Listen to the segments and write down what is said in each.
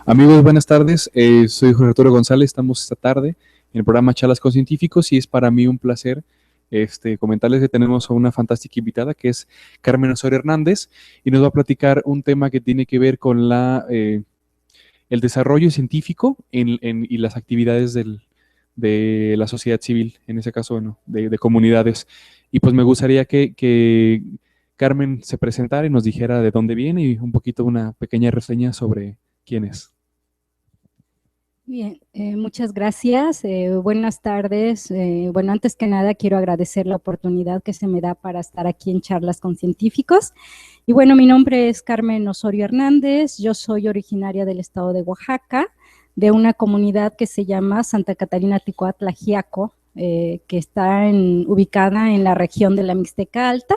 Amigos, buenas tardes. Soy Jorge Arturo González. Estamos esta tarde en el programa Charlas con Científicos y es para mí un placer comentarles que tenemos a una fantástica invitada que es Carmen Osorio Hernández y nos va a platicar un tema que tiene que ver con el desarrollo científico y las actividades de la sociedad civil, en ese caso, bueno, de comunidades. Y pues me gustaría que Carmen se presentara y nos dijera de dónde viene y un poquito una pequeña reseña sobre quién es. Bien, muchas gracias. Buenas tardes. Bueno, antes que nada quiero agradecer la oportunidad que se me da para estar aquí en Charlas con Científicos. Y bueno, mi nombre es Carmen Osorio Hernández. Yo soy originaria del estado de Oaxaca, de una comunidad que se llama Santa Catarina Ticoatlajiaco, que está ubicada en la región de la Mixteca Alta.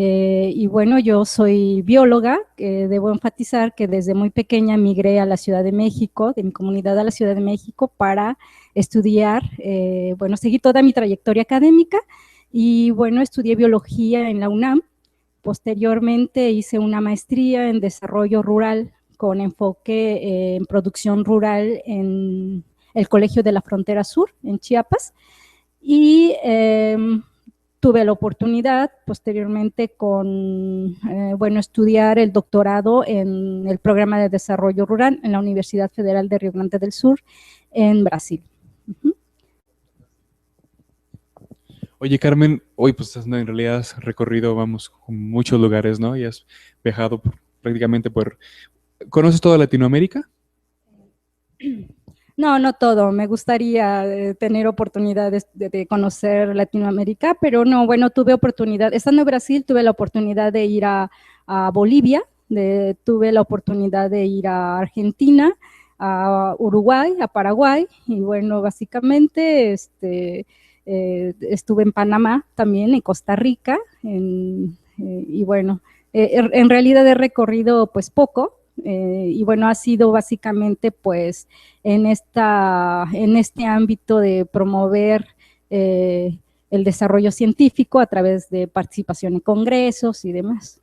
Y bueno, yo soy bióloga, debo enfatizar que desde muy pequeña migré a la Ciudad de México, de mi comunidad a la Ciudad de México para estudiar, bueno, seguí toda mi trayectoria académica y bueno, estudié biología en la UNAM. Posteriormente hice una maestría en desarrollo rural con enfoque en producción rural en el Colegio de la Frontera Sur, en Chiapas, y tuve la oportunidad posteriormente estudiar el doctorado en el programa de desarrollo rural en la Universidad Federal de Río Grande del Sur, en Brasil. Oye, Carmen, hoy pues en realidad has recorrido, vamos, muchos lugares, ¿no? Y has viajado prácticamente por... ¿Conoces toda Latinoamérica? No todo. Me gustaría tener oportunidades de conocer Latinoamérica, pero no, bueno, tuve oportunidad, estando en Brasil, tuve la oportunidad de ir a Bolivia, tuve la oportunidad de ir a Argentina, a Uruguay, a Paraguay, y bueno, básicamente estuve en Panamá también, en Costa Rica, y bueno, en realidad he recorrido pues poco, y bueno, ha sido básicamente pues en este ámbito de promover el desarrollo científico a través de participación en congresos y demás.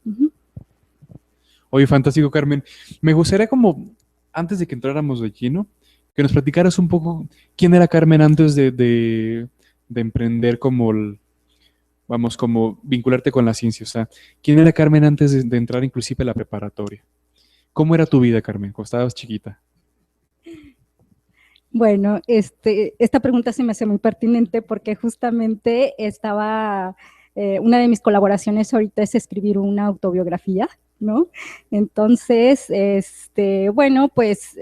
Oye, fantástico, Carmen. Me gustaría antes de que entráramos de lleno, que nos platicaras un poco quién era Carmen antes de emprender como vincularte con la ciencia. O sea, ¿quién era Carmen antes de entrar inclusive a la preparatoria? ¿Cómo era tu vida, Carmen, cuando estabas chiquita? Bueno, esta pregunta se me hace muy pertinente porque justamente una de mis colaboraciones ahorita es escribir una autobiografía, ¿no? Entonces, bueno, pues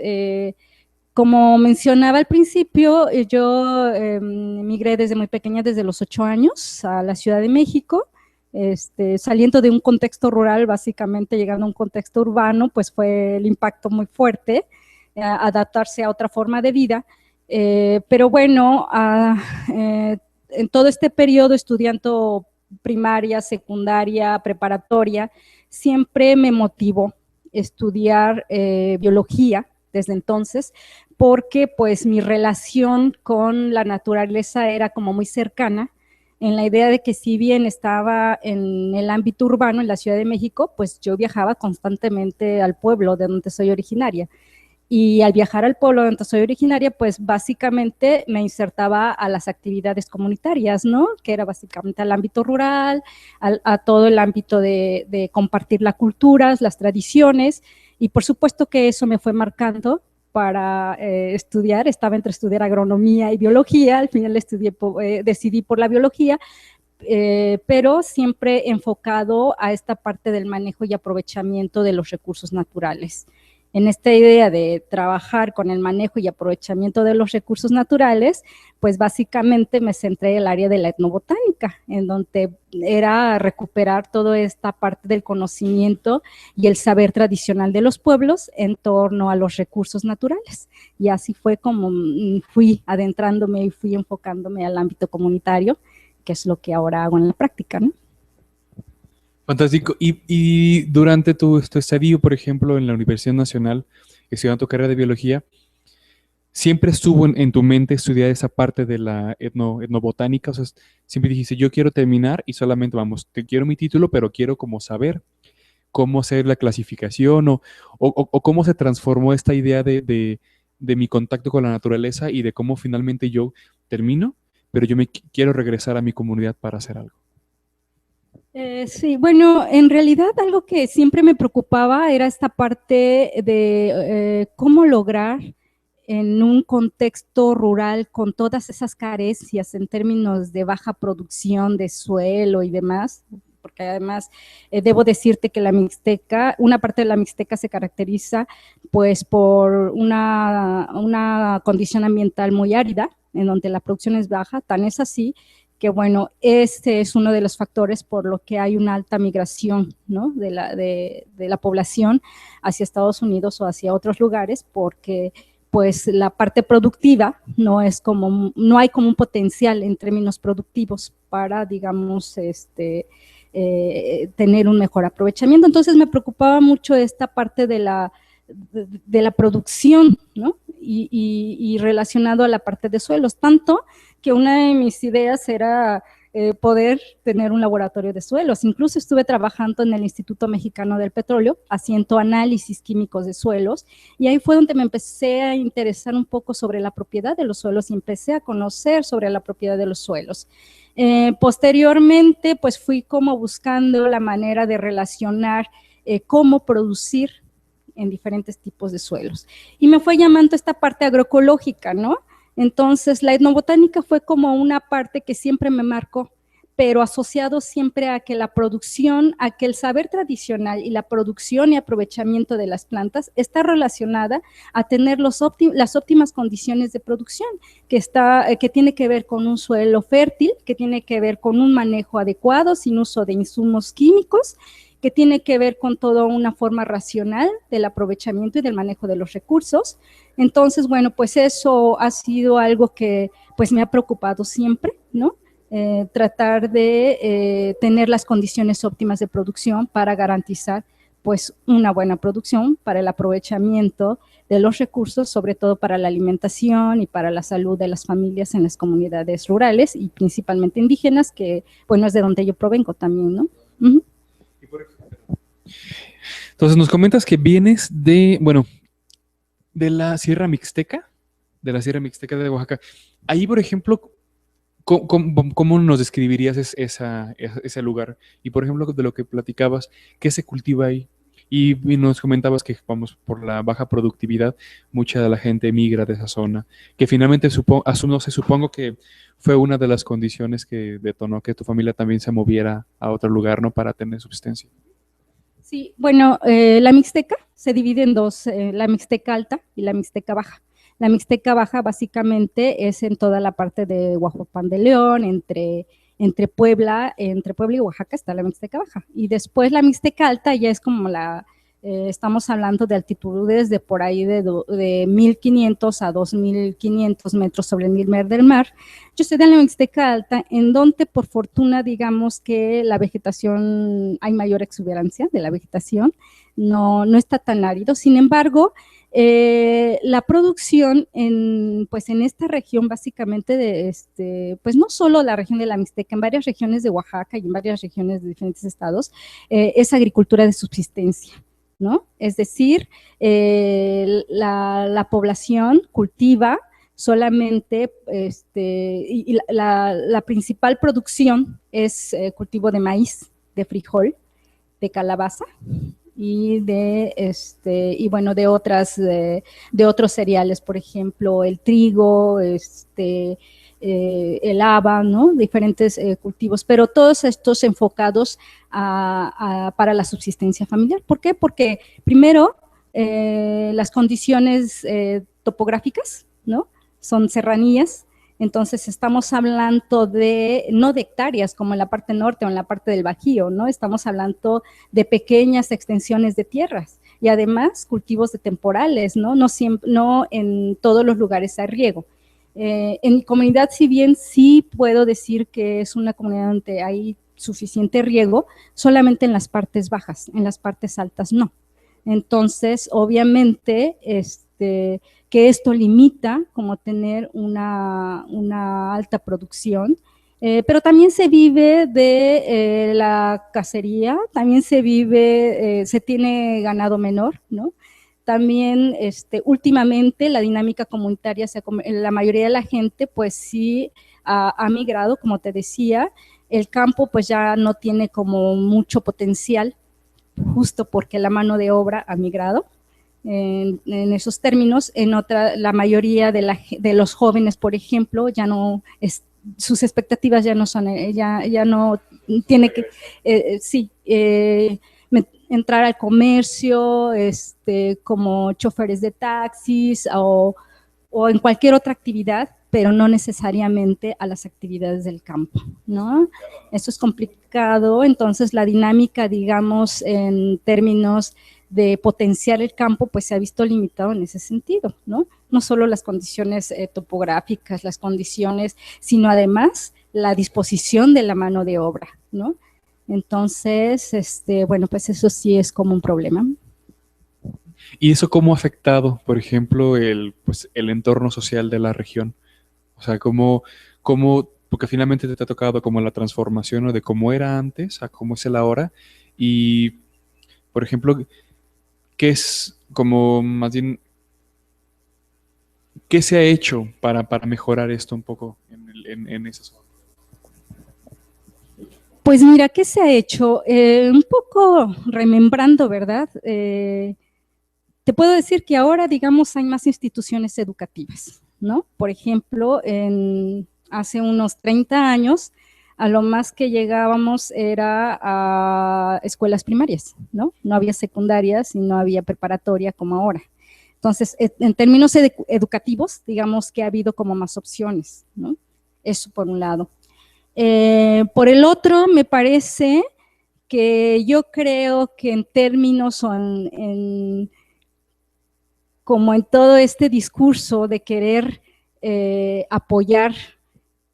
como mencionaba al principio, yo migré desde muy pequeña, desde los 8 años, a la Ciudad de México. Saliendo de un contexto rural, básicamente llegando a un contexto urbano, pues fue el impacto muy fuerte, adaptarse a otra forma de vida, pero bueno, en todo este periodo estudiando primaria, secundaria, preparatoria, siempre me motivó estudiar biología desde entonces, porque pues mi relación con la naturaleza era como muy cercana, en la idea de que si bien estaba en el ámbito urbano, en la Ciudad de México, pues yo viajaba constantemente al pueblo de donde soy originaria. Y al viajar al pueblo de donde soy originaria, pues básicamente me insertaba a las actividades comunitarias, ¿no? Que era básicamente al ámbito rural, a todo el ámbito de compartir las culturas, las tradiciones, y por supuesto que eso me fue marcando para estudiar. Estaba entre estudiar agronomía y biología, al final decidí por la biología, pero siempre enfocado a esta parte del manejo y aprovechamiento de los recursos naturales. En esta idea de trabajar con el manejo y aprovechamiento de los recursos naturales, pues básicamente me centré en el área de la etnobotánica, en donde era recuperar toda esta parte del conocimiento y el saber tradicional de los pueblos en torno a los recursos naturales. Y así fue como fui adentrándome y fui enfocándome al ámbito comunitario, que es lo que ahora hago en la práctica, ¿no? Fantástico. Y durante tu estadio, por ejemplo, en la Universidad Nacional, estudiando tu carrera de biología, ¿siempre estuvo en tu mente estudiar esa parte de la etnobotánica? O sea, siempre dijiste, yo quiero terminar y solamente, vamos, te quiero mi título, pero quiero como saber cómo hacer la clasificación o cómo se transformó esta idea de mi contacto con la naturaleza y de cómo finalmente yo termino, pero yo me quiero regresar a mi comunidad para hacer algo. Sí, bueno, en realidad algo que siempre me preocupaba era esta parte de cómo lograr en un contexto rural con todas esas carencias en términos de baja producción de suelo y demás, porque además debo decirte que la Mixteca, una parte de la Mixteca se caracteriza pues por una condición ambiental muy árida, en donde la producción es baja, tan es así que bueno, este es uno de los factores por lo que hay una alta migración, ¿no? de la población hacia Estados Unidos o hacia otros lugares, porque pues la parte productiva no hay como un potencial en términos productivos para, digamos, tener un mejor aprovechamiento. Entonces me preocupaba mucho esta parte de la producción, ¿no? Y relacionado a la parte de suelos, tanto que una de mis ideas era poder tener un laboratorio de suelos. Incluso estuve trabajando en el Instituto Mexicano del Petróleo, haciendo análisis químicos de suelos, y ahí fue donde me empecé a interesar un poco sobre la propiedad de los suelos y empecé a conocer sobre la propiedad de los suelos. Posteriormente, pues fui como buscando la manera de relacionar cómo producir en diferentes tipos de suelos. Y me fue llamando esta parte agroecológica, ¿no? Entonces, la etnobotánica fue como una parte que siempre me marcó, pero asociado siempre a que la producción, a que el saber tradicional y la producción y aprovechamiento de las plantas está relacionada a tener las óptimas condiciones de producción, que tiene que ver con un suelo fértil, que tiene que ver con un manejo adecuado, sin uso de insumos químicos, que tiene que ver con toda una forma racional del aprovechamiento y del manejo de los recursos. Entonces, bueno, pues eso ha sido algo que pues me ha preocupado siempre, ¿no? Tratar de tener las condiciones óptimas de producción para garantizar pues una buena producción para el aprovechamiento de los recursos, sobre todo para la alimentación y para la salud de las familias en las comunidades rurales y principalmente indígenas, que bueno, es de donde yo provengo también, ¿no? Entonces nos comentas que vienes de la Sierra Mixteca, de Oaxaca. Ahí, por ejemplo, ¿cómo nos describirías ese lugar? Y, por ejemplo, de lo que platicabas, ¿qué se cultiva ahí? Y nos comentabas que, vamos, por la baja productividad, mucha de la gente migra de esa zona, que finalmente supongo que fue una de las condiciones que detonó que tu familia también se moviera a otro lugar, ¿no? Para tener subsistencia. Sí, bueno, la Mixteca se divide en dos, la Mixteca alta y la Mixteca baja. La Mixteca baja básicamente es en toda la parte de Huajuapan de León, entre Puebla y Oaxaca está la Mixteca baja. Y después la Mixteca alta ya es como estamos hablando de altitudes de por ahí de 1500 a 2500 metros sobre el nivel del mar. Yo estoy en la Mixteca alta, en donde por fortuna digamos que la vegetación, hay mayor exuberancia de la vegetación, no está tan árido. Sin embargo, la producción pues en esta región básicamente pues no solo la región de la Mixteca, en varias regiones de Oaxaca y en varias regiones de diferentes estados, es agricultura de subsistencia, ¿no? Es decir, la población cultiva solamente, y la principal producción es cultivo de maíz, de frijol, de calabaza, y bueno, de otros cereales, por ejemplo, el trigo, el haba, ¿no? Diferentes cultivos, pero todos estos enfocados para la subsistencia familiar. ¿Por qué? Porque primero las condiciones topográficas, ¿no? Son serranías. Entonces estamos hablando no de hectáreas como en la parte norte o en la parte del Bajío, ¿no? Estamos hablando de pequeñas extensiones de tierras y además cultivos de temporales, ¿no? No en todos los lugares hay riego. En mi comunidad, si bien sí puedo decir que es una comunidad donde hay suficiente riego, solamente en las partes bajas, en las partes altas no. Entonces, obviamente, que esto limita como tener una alta producción Pero también se vive de la cacería, también se vive, se tiene ganado menor, ¿no? También últimamente la dinámica comunitaria, la mayoría de la gente pues sí ha migrado, como te decía, el campo pues ya no tiene como mucho potencial, justo porque la mano de obra ha migrado. En esos términos, la mayoría de los jóvenes, por ejemplo, ya no sus expectativas ya no son, ya no tiene que, sí, entrar al comercio, como choferes de taxis o en cualquier otra actividad, pero no necesariamente a las actividades del campo, ¿no? Eso es complicado, entonces la dinámica, digamos, en términos de potenciar el campo, pues se ha visto limitado en ese sentido, ¿no? No solo las condiciones topográficas, las condiciones, sino además la disposición de la mano de obra, ¿no? Entonces, bueno, pues eso sí es como un problema. ¿Y eso cómo ha afectado, por ejemplo, pues, el entorno social de la región? O sea, porque finalmente te ha tocado como la transformación, ¿no? De cómo era antes a cómo es el ahora. Y, por ejemplo, ¿qué es como más bien, qué se ha hecho para mejorar esto un poco en esa zona? Pues mira, ¿qué se ha hecho? Un poco remembrando, ¿verdad? Te puedo decir que ahora, digamos, hay más instituciones educativas, ¿no? Por ejemplo, hace unos 30 años, a lo más que llegábamos era a escuelas primarias, ¿no? No había secundarias y no había preparatoria como ahora. Entonces, en términos educativos, digamos que ha habido como más opciones, ¿no? Eso por un lado. Por el otro, me parece que yo creo que en términos o como en todo este discurso de querer apoyar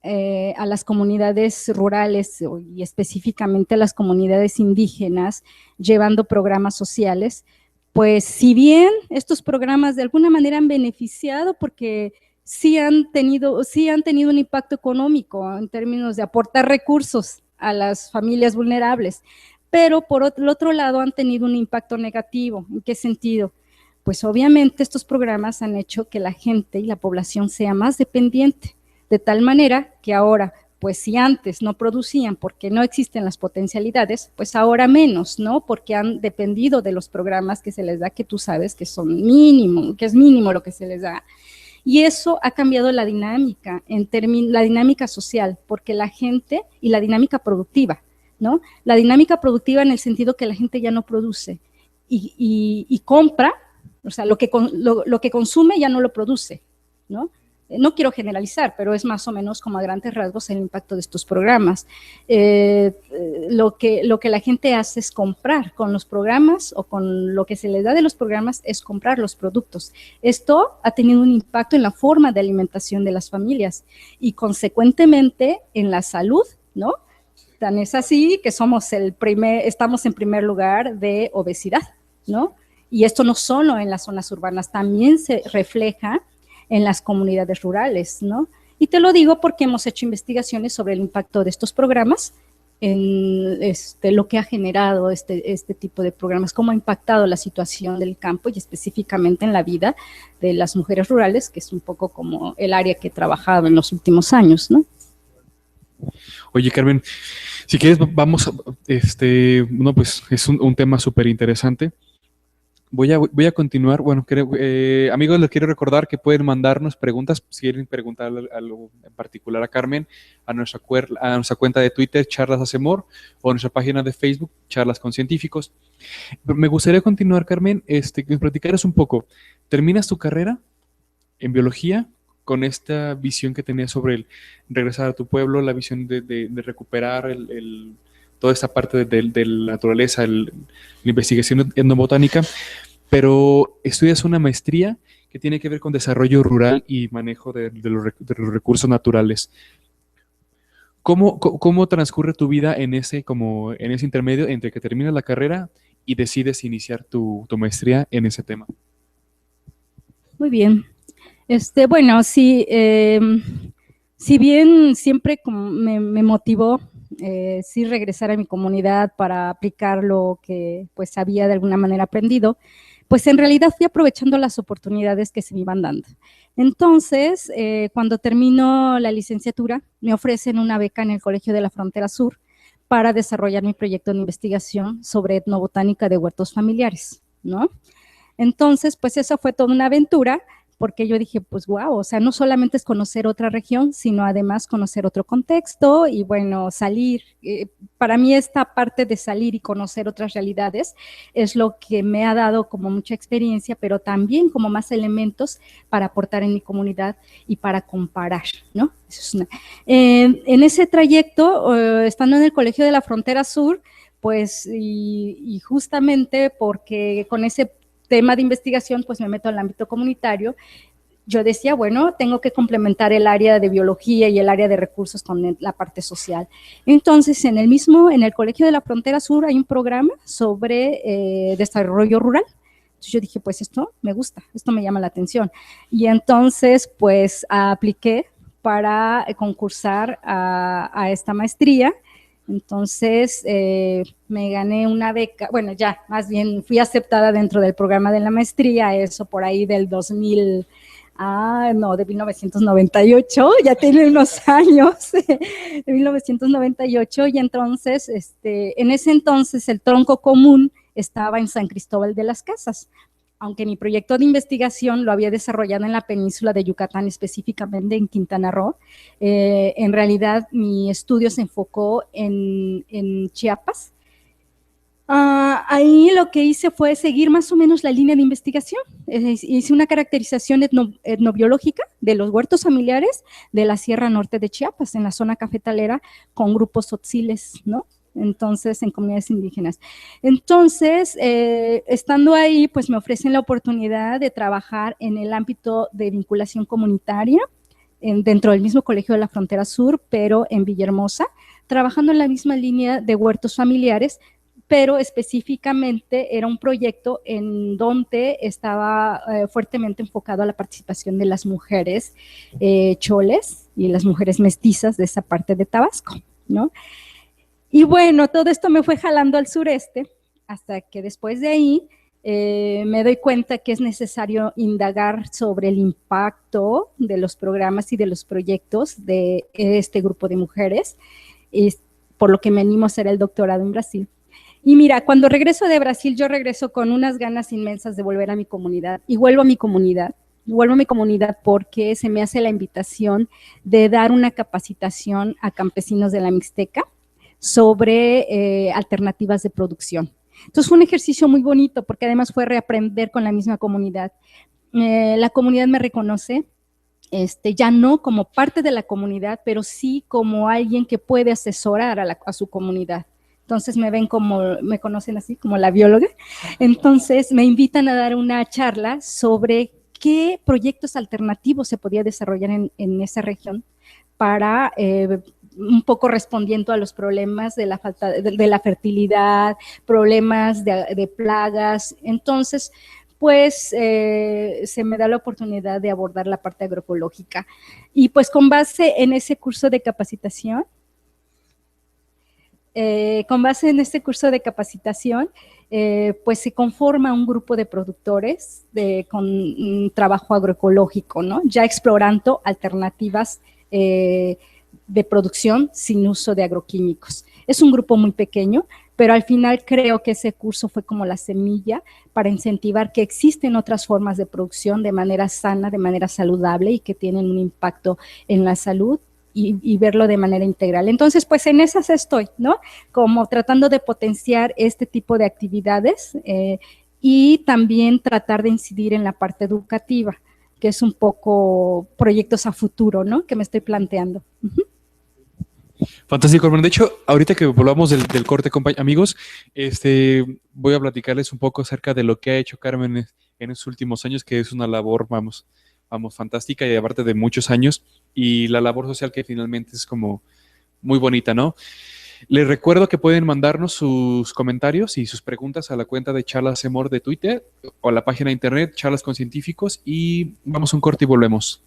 a las comunidades rurales y específicamente a las comunidades indígenas, llevando programas sociales, pues si bien estos programas de alguna manera han beneficiado porque sí han tenido un impacto económico en términos de aportar recursos a las familias vulnerables, pero por el otro lado han tenido un impacto negativo. ¿En qué sentido? Pues obviamente estos programas han hecho que la gente y la población sea más dependiente, de tal manera que ahora, pues si antes no producían porque no existen las potencialidades, pues ahora menos, ¿no? Porque han dependido de los programas que se les da, que tú sabes que son mínimo, que es mínimo lo que se les da. Y eso ha cambiado la dinámica, la dinámica social, porque la gente, y la dinámica productiva, ¿no? La dinámica productiva en el sentido que la gente ya no produce y compra, o sea, lo que consume ya no lo produce, ¿no? No quiero generalizar, pero es más o menos como a grandes rasgos el impacto de estos programas. Lo que la gente hace es comprar con los programas o con lo que se les da de los programas es comprar los productos. Esto ha tenido un impacto en la forma de alimentación de las familias y consecuentemente en la salud, ¿no? Tan es así que estamos en primer lugar de obesidad, ¿no? Y esto no solo en las zonas urbanas, también se refleja en las comunidades rurales, ¿no? Y te lo digo porque hemos hecho investigaciones sobre el impacto de estos programas en lo que ha generado este tipo de programas, cómo ha impactado la situación del campo y específicamente en la vida de las mujeres rurales, que es un poco como el área que he trabajado en los últimos años, ¿no? Oye, Carmen, si quieres, vamos, no, pues es un tema súper interesante. Voy a continuar. Bueno, amigos, les quiero recordar que pueden mandarnos preguntas si quieren preguntar algo en particular a Carmen, a nuestra cuenta de Twitter, Charlas Hacemor, o a nuestra página de Facebook, Charlas con Científicos. Me gustaría continuar, Carmen, que nos platicaras un poco. ¿Terminas tu carrera en biología con esta visión que tenías sobre el regresar a tu pueblo, la visión de recuperar toda esta parte de la naturaleza, la investigación etnobotánica, pero estudias una maestría que tiene que ver con desarrollo rural y manejo de los recursos naturales? ¿Cómo transcurre tu vida en ese intermedio entre que terminas la carrera y decides iniciar tu maestría en ese tema? Muy bien. Bueno, sí, si bien siempre como me motivó sí regresar a mi comunidad para aplicar lo que pues había de alguna manera aprendido, pues en realidad fui aprovechando las oportunidades que se me iban dando. Entonces, cuando termino la licenciatura, me ofrecen una beca en el Colegio de la Frontera Sur para desarrollar mi proyecto de investigación sobre etnobotánica de huertos familiares, ¿no? Entonces, pues eso fue toda una aventura, porque yo dije, pues wow, o sea, no solamente es conocer otra región, sino además conocer otro contexto y bueno, salir. Para mí esta parte de salir y conocer otras realidades es lo que me ha dado como mucha experiencia, pero también como más elementos para aportar en mi comunidad y para comparar, ¿no? Eso es en ese trayecto, estando en el Colegio de la Frontera Sur, pues y justamente porque con ese tema de investigación, pues me meto al ámbito comunitario. Yo decía, bueno, tengo que complementar el área de biología y el área de recursos con la parte social. Entonces, en el Colegio de la Frontera Sur hay un programa sobre desarrollo rural. Entonces yo dije, pues esto me gusta, esto me llama la atención. Y entonces, pues apliqué para concursar a esta maestría. Entonces, me gané una beca, bueno, ya, más bien fui aceptada dentro del programa de la maestría, eso por ahí del 2000, de 1998, ya tiene unos años, de 1998, y entonces, en ese entonces el tronco común estaba en San Cristóbal de las Casas, aunque mi proyecto de investigación lo había desarrollado en la península de Yucatán, específicamente en Quintana Roo, en realidad mi estudio se enfocó en Chiapas. Ahí lo que hice fue seguir más o menos la línea de investigación. Hice una caracterización etnobiológica de los huertos familiares de la Sierra Norte de Chiapas, en la zona cafetalera, con grupos tzotziles, ¿no? Entonces, en comunidades indígenas. Entonces, estando ahí, pues me ofrecen la oportunidad de trabajar en el ámbito de vinculación comunitaria, dentro del mismo Colegio de la Frontera Sur, pero en Villahermosa, trabajando en la misma línea de huertos familiares, pero específicamente era un proyecto en donde estaba fuertemente enfocado a la participación de las mujeres choles y las mujeres mestizas de esa parte de Tabasco, ¿no? Y bueno, todo esto me fue jalando al sureste, hasta que después de ahí me doy cuenta que es necesario indagar sobre el impacto de los programas y de los proyectos de este grupo de mujeres, por lo que me animo a hacer el doctorado en Brasil. Y mira, cuando regreso de Brasil, yo regreso con unas ganas inmensas de volver a mi comunidad, y vuelvo a mi comunidad porque se me hace la invitación de dar una capacitación a campesinos de la Mixteca sobre alternativas de producción. Entonces fue un ejercicio muy bonito porque además fue reaprender con la misma comunidad. La comunidad me reconoce, ya no como parte de la comunidad, pero sí como alguien que puede asesorar a su comunidad. Entonces me ven como, me conocen así, como la bióloga. Entonces me invitan a dar una charla sobre qué proyectos alternativos se podía desarrollar en esa región para un poco respondiendo a los problemas de la falta de la fertilidad, problemas de plagas. Entonces, pues se me da la oportunidad de abordar la parte agroecológica. Y pues con base en ese curso de capacitación, pues se conforma un grupo de productores con un trabajo agroecológico, ¿no? Ya explorando alternativas de producción sin uso de agroquímicos. Es un grupo muy pequeño, pero al final creo que ese curso fue como la semilla para incentivar que existen otras formas de producción de manera sana, de manera saludable y que tienen un impacto en la salud y verlo de manera integral. Entonces, pues en esas estoy, ¿no? Como tratando de potenciar este tipo de actividades y también tratar de incidir en la parte educativa, que es un poco proyectos a futuro, ¿no? Que me estoy planteando. Fantástico, hermano. De hecho, ahorita que volvamos del corte, amigos, voy a platicarles un poco acerca de lo que ha hecho Carmen en estos últimos años, que es una labor, vamos, fantástica y aparte de muchos años, y la labor social que finalmente es como muy bonita, ¿no? Les recuerdo que pueden mandarnos sus comentarios y sus preguntas a la cuenta de Charlas Emor de Twitter o a la página de internet Charlas con Científicos, y vamos a un corte y volvemos.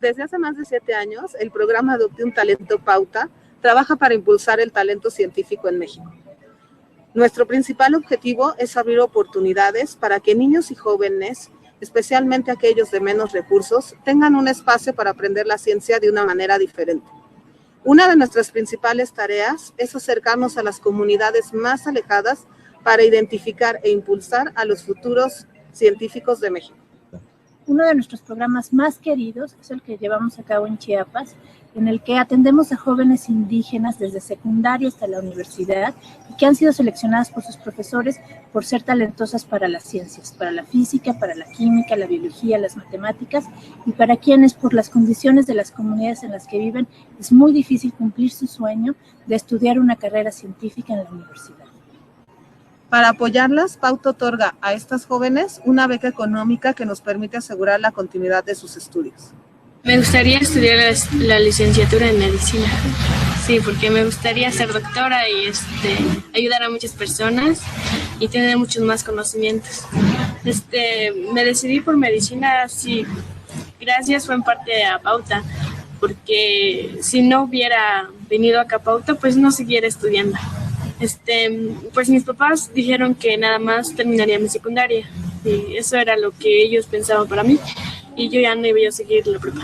Desde hace más de 7 años, el programa Adopte un Talento Pauta trabaja para impulsar el talento científico en México. Nuestro principal objetivo es abrir oportunidades para que niños y jóvenes, especialmente aquellos de menos recursos, tengan un espacio para aprender la ciencia de una manera diferente. Una de nuestras principales tareas es acercarnos a las comunidades más alejadas para identificar e impulsar a los futuros científicos de México. Uno de nuestros programas más queridos es el que llevamos a cabo en Chiapas, en el que atendemos a jóvenes indígenas desde secundaria hasta la universidad y que han sido seleccionadas por sus profesores por ser talentosas para las ciencias, para la física, para la química, la biología, las matemáticas, y para quienes por las condiciones de las comunidades en las que viven es muy difícil cumplir su sueño de estudiar una carrera científica en la universidad. Para apoyarlas, Pauta otorga a estas jóvenes una beca económica que nos permite asegurar la continuidad de sus estudios. Me gustaría estudiar la licenciatura en medicina, sí, porque me gustaría ser doctora y ayudar a muchas personas y tener muchos más conocimientos. Me decidí por medicina, sí, gracias fue en parte a Pauta, porque si no hubiera venido acá a Pauta, pues no siguiera estudiando. Pues mis papás dijeron que nada más terminaría mi secundaria y eso era lo que ellos pensaban para mí y yo ya no iba a seguir la prepa.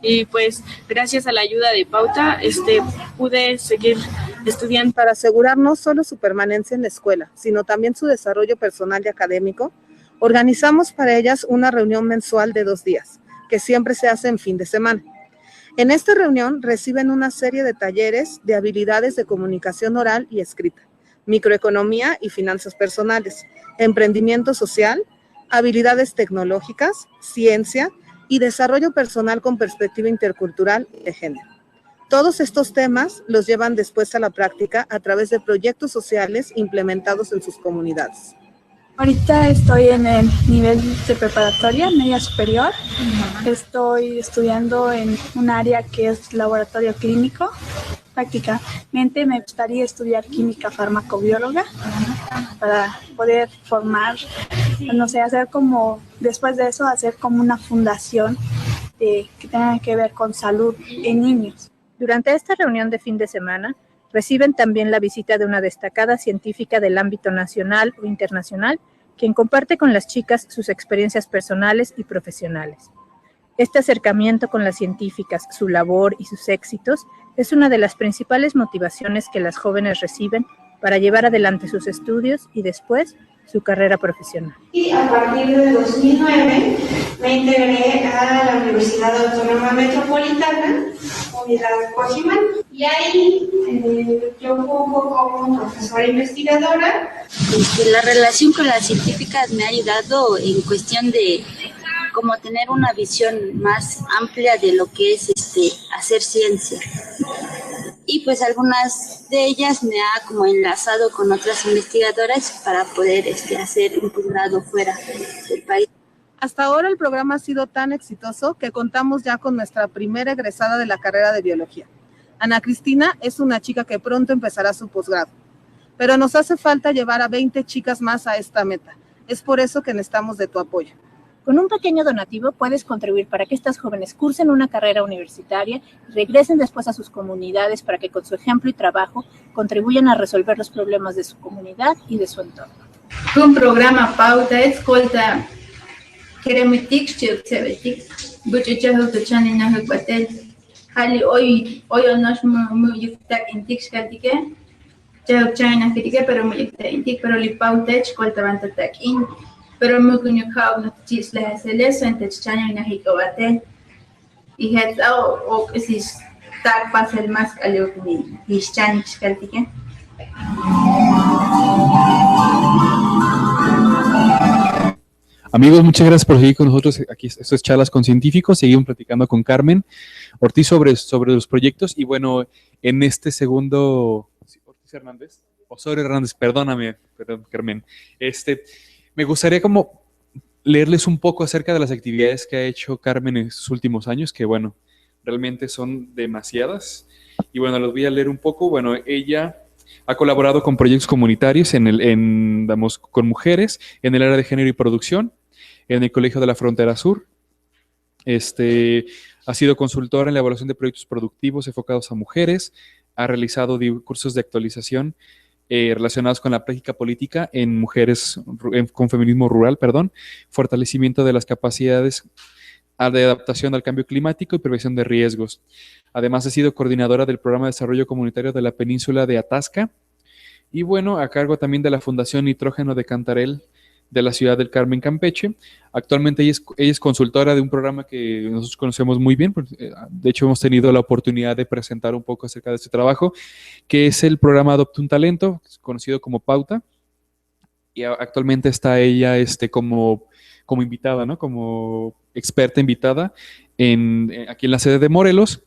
Y pues gracias a la ayuda de Pauta pude seguir estudiando. Para asegurar no solo su permanencia en la escuela, sino también su desarrollo personal y académico, organizamos para ellas una reunión mensual de 2 días, que siempre se hace en fin de semana. En esta reunión reciben una serie de talleres de habilidades de comunicación oral y escrita, microeconomía y finanzas personales, emprendimiento social, habilidades tecnológicas, ciencia y desarrollo personal con perspectiva intercultural y de género. Todos estos temas los llevan después a la práctica a través de proyectos sociales implementados en sus comunidades. Ahorita estoy en el nivel de preparatoria, media superior. Estoy estudiando en un área que es laboratorio clínico. Prácticamente me gustaría estudiar química farmacobióloga para poder formar, no sé, hacer como, después de eso, hacer como una fundación que tenga que ver con salud en niños. Durante esta reunión de fin de semana, reciben también la visita de una destacada científica del ámbito nacional o internacional, quien comparte con las chicas sus experiencias personales y profesionales. Este acercamiento con las científicas, su labor y sus éxitos es una de las principales motivaciones que las jóvenes reciben para llevar adelante sus estudios y después su carrera profesional. Y a partir de 2009 me integré a la Universidad Autónoma Metropolitana, Unidad Cojimán, y ahí yo como profesora investigadora. La relación con las científicas me ha ayudado en cuestión de como tener una visión más amplia de lo que es hacer ciencia. Y pues algunas de ellas me ha como enlazado con otras investigadoras para poder hacer un posgrado fuera del país. Hasta ahora el programa ha sido tan exitoso que contamos ya con nuestra primera egresada de la carrera de biología. Ana Cristina es una chica que pronto empezará su posgrado, pero nos hace falta llevar a 20 chicas más a esta meta. Es por eso que necesitamos de tu apoyo. Con un pequeño donativo puedes contribuir para que estas jóvenes cursen una carrera universitaria y regresen después a sus comunidades para que con su ejemplo y trabajo contribuyan a resolver los problemas de su comunidad y de su entorno. Un programa Pauta escolta Keremitik Chilcebetik, Buchuchahu Tuchani Nahuatel, Hali hoy nos muyuktak intik skatike, Chau China Kitike, pero muyukta intik, pero li Pauta escolta Bantatak in. Pero muy cuñucao no chisles hace eso en techchaño y najicobate y het o si tak pasa el más calio ni hischanich caltique. Amigos, muchas gracias por seguir con nosotros aquí. Esto es Charlas con Científicos. Seguimos platicando con Carmen Ortiz sobre los proyectos. Y bueno, en este segundo... ¿Ortiz Hernández? Osorio Hernández, perdóname, perdón, Carmen. Me gustaría como leerles un poco acerca de las actividades que ha hecho Carmen en sus últimos años, que bueno, realmente son demasiadas. Y bueno, los voy a leer un poco. Bueno, ella ha colaborado con proyectos comunitarios con mujeres en el área de género y producción, en el Colegio de la Frontera Sur. Ha sido consultora en la evaluación de proyectos productivos enfocados a mujeres, ha realizado cursos de actualización relacionados con la práctica política en mujeres con feminismo rural, fortalecimiento de las capacidades de adaptación al cambio climático y prevención de riesgos. Además, ha sido coordinadora del Programa de Desarrollo Comunitario de la Península de Atasca y, bueno, a cargo también de la Fundación Nitrógeno de Cantarell de la ciudad del Carmen, Campeche. Actualmente ella es consultora de un programa que nosotros conocemos muy bien, de hecho hemos tenido la oportunidad de presentar un poco acerca de este trabajo, que es el programa Adopta un Talento, conocido como Pauta, y actualmente está ella como invitada, ¿no? Como experta invitada aquí en la sede de Morelos.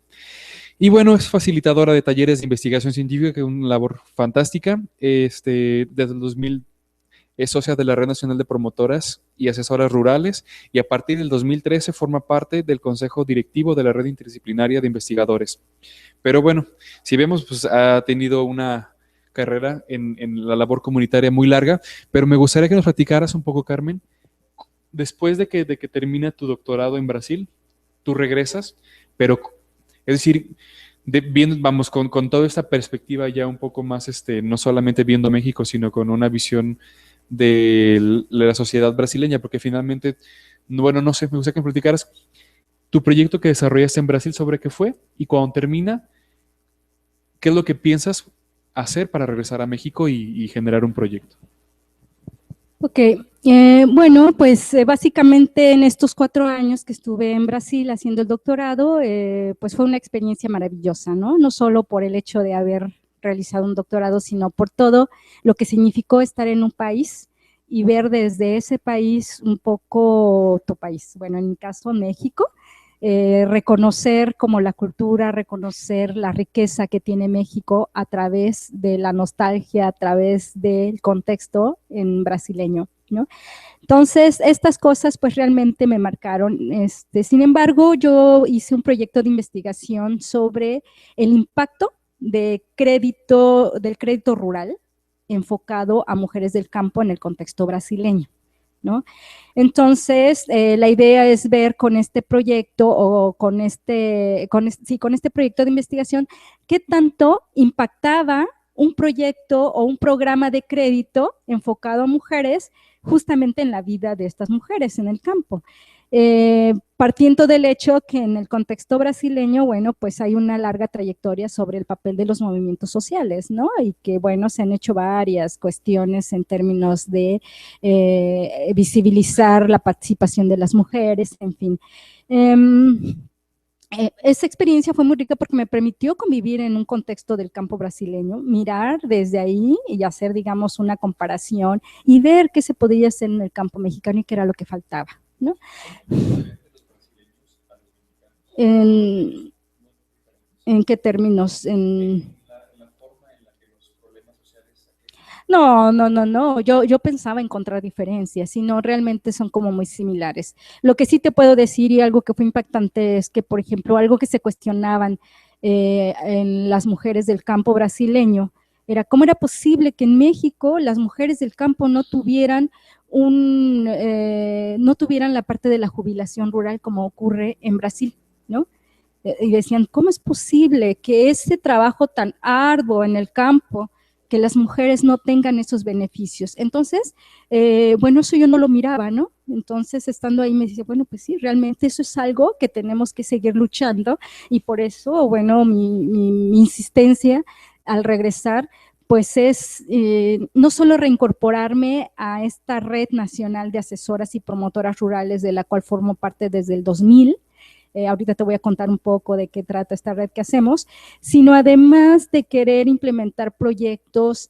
Y bueno, es facilitadora de talleres de investigación científica, que es una labor fantástica. Desde el 2000 es socia de la Red Nacional de Promotoras y Asesoras Rurales y a partir del 2013 forma parte del Consejo Directivo de la Red Interdisciplinaria de Investigadores. Pero bueno, si vemos, pues ha tenido una carrera en la labor comunitaria muy larga, pero me gustaría que nos platicaras un poco, Carmen, después de que termina tu doctorado en Brasil, tú regresas, pero es decir, vamos con toda esta perspectiva ya un poco más, no solamente viendo México, sino con una visión de la sociedad brasileña, porque finalmente, bueno, no sé, me gustaría que me platicaras tu proyecto que desarrollaste en Brasil, sobre qué fue, y cuando termina, ¿qué es lo que piensas hacer para regresar a México y generar un proyecto? Ok, bueno, pues básicamente en estos 4 años que estuve en Brasil haciendo el doctorado, pues fue una experiencia maravillosa, ¿no? No solo por el hecho de haber realizado un doctorado, sino por todo lo que significó estar en un país y ver desde ese país un poco tu país. Bueno, en mi caso, México, reconocer como la cultura, reconocer la riqueza que tiene México a través de la nostalgia, a través del contexto en brasileño, ¿no? Entonces, estas cosas pues realmente me marcaron. Sin embargo, yo hice un proyecto de investigación sobre el impacto del crédito rural enfocado a mujeres del campo en el contexto brasileño, ¿no? Entonces, la idea es ver con este proyecto o con este proyecto de investigación qué tanto impactaba un proyecto o un programa de crédito enfocado a mujeres justamente en la vida de estas mujeres en el campo. Partiendo del hecho que en el contexto brasileño, bueno, pues hay una larga trayectoria sobre el papel de los movimientos sociales, ¿no? Y que, bueno, se han hecho varias cuestiones en términos de visibilizar la participación de las mujeres, en fin. Esa experiencia fue muy rica porque me permitió convivir en un contexto del campo brasileño, mirar desde ahí y hacer, digamos, una comparación y ver qué se podía hacer en el campo mexicano y qué era lo que faltaba, ¿no? ¿En qué términos? No, yo pensaba encontrar diferencias, sino realmente son como muy similares. Lo que sí te puedo decir y algo que fue impactante es que, por ejemplo, algo que se cuestionaban en las mujeres del campo brasileño era cómo era posible que en México las mujeres del campo no tuvieran la parte de la jubilación rural como ocurre en Brasil, ¿no? Y decían, ¿cómo es posible que ese trabajo tan arduo en el campo, que las mujeres no tengan esos beneficios? Entonces, bueno, eso yo no lo miraba, ¿no? Entonces, estando ahí me decía, bueno, pues sí, realmente eso es algo que tenemos que seguir luchando y por eso, bueno, mi insistencia al regresar, pues es no solo reincorporarme a esta red nacional de asesoras y promotoras rurales de la cual formo parte desde el 2000, ahorita te voy a contar un poco de qué trata esta red que hacemos, sino además de querer implementar proyectos,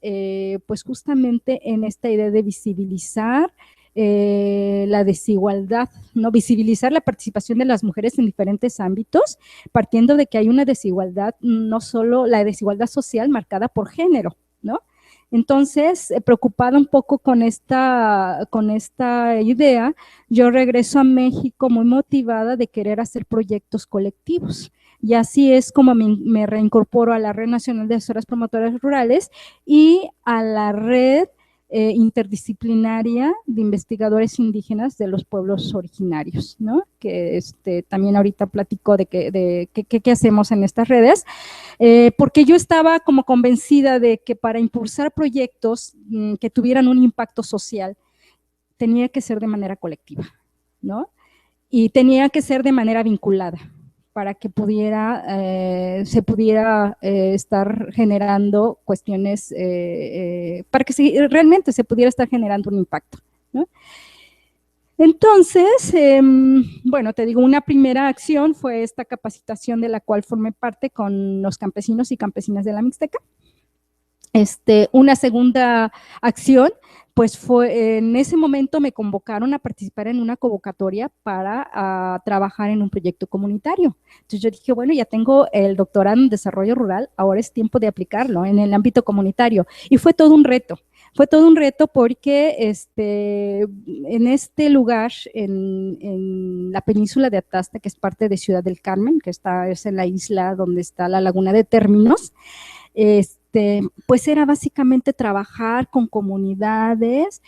pues justamente en esta idea de visibilizar la desigualdad, ¿no? Visibilizar la participación de las mujeres en diferentes ámbitos, partiendo de que hay una desigualdad, no solo la desigualdad social marcada por género, ¿no? Entonces, preocupada un poco con esta idea, yo regreso a México muy motivada de querer hacer proyectos colectivos. Y así es como me reincorporo a la Red Nacional de Asesoras Promotoras Rurales y a la Red Interdisciplinaria de Investigadores Indígenas de los Pueblos Originarios, ¿no? Que también ahorita platico de qué hacemos en estas redes, porque yo estaba como convencida de que para impulsar proyectos que tuvieran un impacto social, tenía que ser de manera colectiva, ¿no? Y tenía que ser de manera vinculada, para que se pudiera estar generando cuestiones, para que realmente se pudiera estar generando un impacto, ¿no? Entonces, bueno, te digo, una primera acción fue esta capacitación de la cual formé parte con los campesinos y campesinas de la Mixteca. Una segunda acción, pues fue, en ese momento me convocaron a participar en una convocatoria para trabajar en un proyecto comunitario. Entonces yo dije, bueno, ya tengo el doctorado en desarrollo rural, ahora es tiempo de aplicarlo en el ámbito comunitario. Y fue todo un reto. Fue todo un reto porque en este lugar, en la península de Atasta, que es parte de Ciudad del Carmen, que es en la isla donde está la laguna de Términos, pues era básicamente trabajar con comunidades,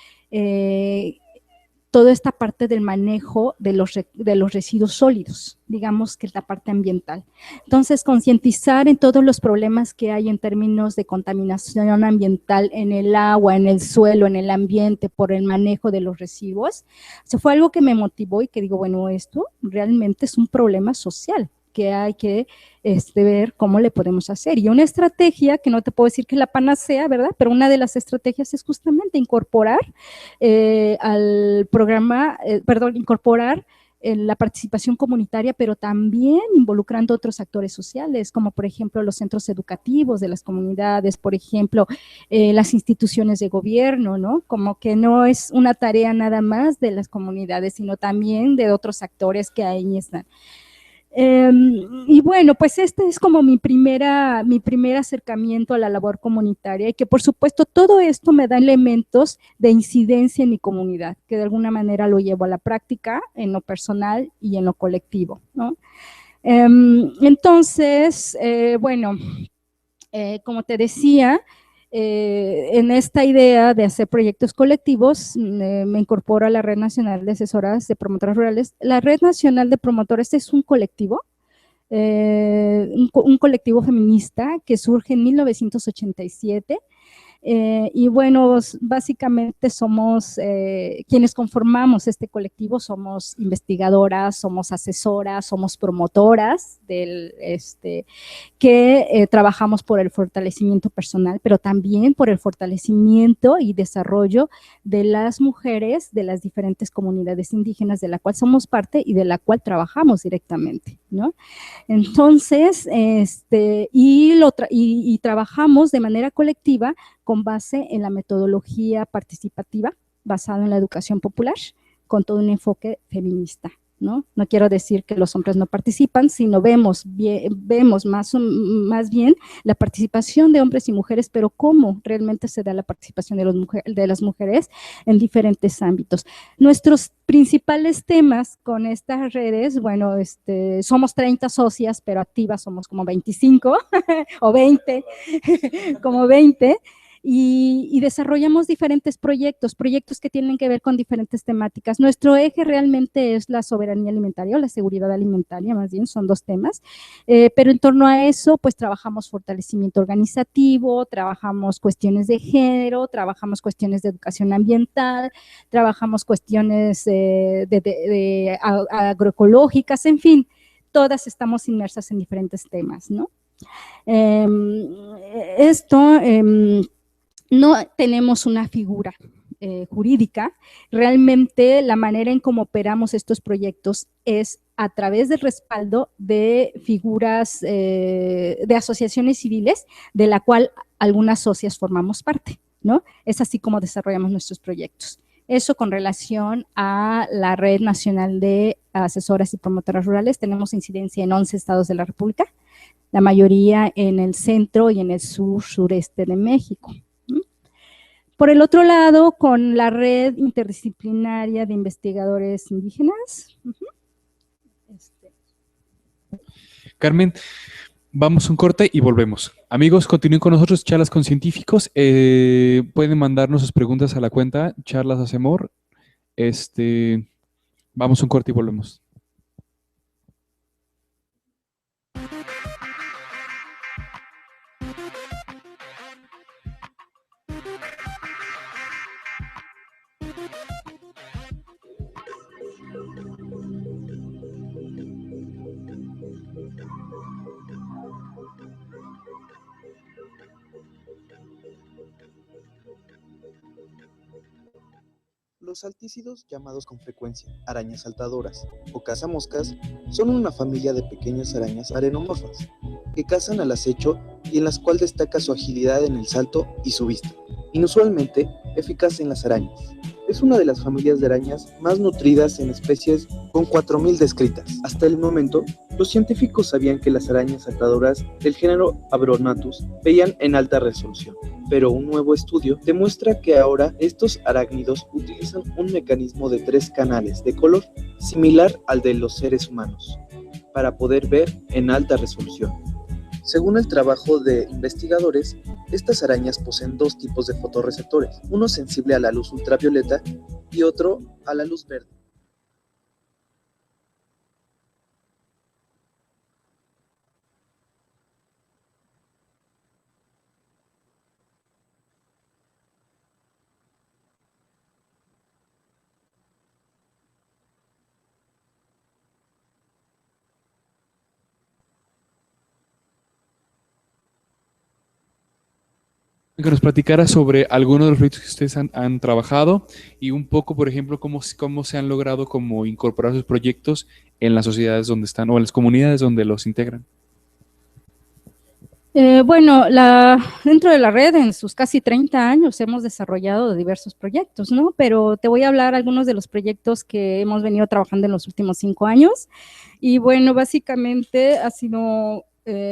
toda esta parte del manejo de los residuos sólidos, digamos que es la parte ambiental. Entonces, concientizar en todos los problemas que hay en términos de contaminación ambiental en el agua, en el suelo, en el ambiente, por el manejo de los residuos, fue algo que me motivó y que digo, bueno, esto realmente es un problema social, que hay que ver cómo le podemos hacer. Y una estrategia, que no te puedo decir que es la panacea, ¿verdad? Pero una de las estrategias es justamente incorporar al programa, incorporar la participación comunitaria, pero también involucrando otros actores sociales, como por ejemplo los centros educativos de las comunidades, por ejemplo, las instituciones de gobierno, ¿no? Como que no es una tarea nada más de las comunidades, sino también de otros actores que ahí están. Y bueno, pues este es como mi primer acercamiento a la labor comunitaria, y que por supuesto todo esto me da elementos de incidencia en mi comunidad, que de alguna manera lo llevo a la práctica, en lo personal y en lo colectivo, ¿no? Entonces, bueno, como te decía, en esta idea de hacer proyectos colectivos, me incorporo a la Red Nacional de Asesoras de Promotoras Rurales. La Red Nacional de Promotores es un colectivo, un colectivo feminista que surge en 1987, y bueno, básicamente somos quienes conformamos este colectivo, somos investigadoras, somos asesoras, somos promotoras que trabajamos por el fortalecimiento personal, pero también por el fortalecimiento y desarrollo de las mujeres de las diferentes comunidades indígenas de la cual somos parte y de la cual trabajamos directamente, ¿no? Entonces, y trabajamos de manera colectiva con base en la metodología participativa basada en la educación popular, con todo un enfoque feminista, ¿no? No quiero decir que los hombres no participan, sino vemos más bien la participación de hombres y mujeres, pero cómo realmente se da la participación de las mujeres en diferentes ámbitos. Nuestros principales temas con estas redes, bueno, somos 30 socias, pero activas somos como 25 o 20, como 20, y desarrollamos diferentes proyectos que tienen que ver con diferentes temáticas. Nuestro eje realmente es la soberanía alimentaria o la seguridad alimentaria, más bien son dos temas, pero en torno a eso pues trabajamos fortalecimiento organizativo, trabajamos cuestiones de género, trabajamos cuestiones de educación ambiental, trabajamos cuestiones agroecológicas, en fin, todas estamos inmersas en diferentes temas, ¿no? No tenemos una figura jurídica, realmente la manera en cómo operamos estos proyectos es a través del respaldo de figuras de asociaciones civiles, de la cual algunas socias formamos parte, ¿no? Es así como desarrollamos nuestros proyectos. Eso con relación a la Red Nacional de Asesoras y Promotoras Rurales. Tenemos incidencia en 11 estados de la República, la mayoría en el centro y en el sureste de México. Por el otro lado, con la red interdisciplinaria de investigadores indígenas. Carmen, vamos a un corte y volvemos. Amigos, continúen con nosotros, Charlas con Científicos. Pueden mandarnos sus preguntas a la cuenta Charlas Hacemor. Vamos a un corte y volvemos. Los saltícidos, llamados con frecuencia arañas saltadoras o cazamoscas, son una familia de pequeñas arañas arenomorfas que cazan al acecho y en las cuales destaca su agilidad en el salto y su vista, inusualmente eficaz en las arañas. Es una de las familias de arañas más nutridas en especies, con 4.000 descritas. Hasta el momento, los científicos sabían que las arañas saltadoras del género Abronatus veían en alta resolución, pero un nuevo estudio demuestra que ahora estos arácnidos utilizan un mecanismo de 3 canales de color similar al de los seres humanos, para poder ver en alta resolución. Según el trabajo de investigadores, estas arañas poseen 2 tipos de fotorreceptores, uno sensible a la luz ultravioleta y otro a la luz verde. Que nos platicara sobre algunos de los proyectos que ustedes han trabajado y un poco, por ejemplo, cómo se han logrado como incorporar sus proyectos en las sociedades donde están o en las comunidades donde los integran. Bueno, dentro de la red, en sus casi 30 años, hemos desarrollado diversos proyectos, ¿no? Pero te voy a hablar algunos de los proyectos que hemos venido trabajando en los últimos 5 años. Y bueno, básicamente ha sido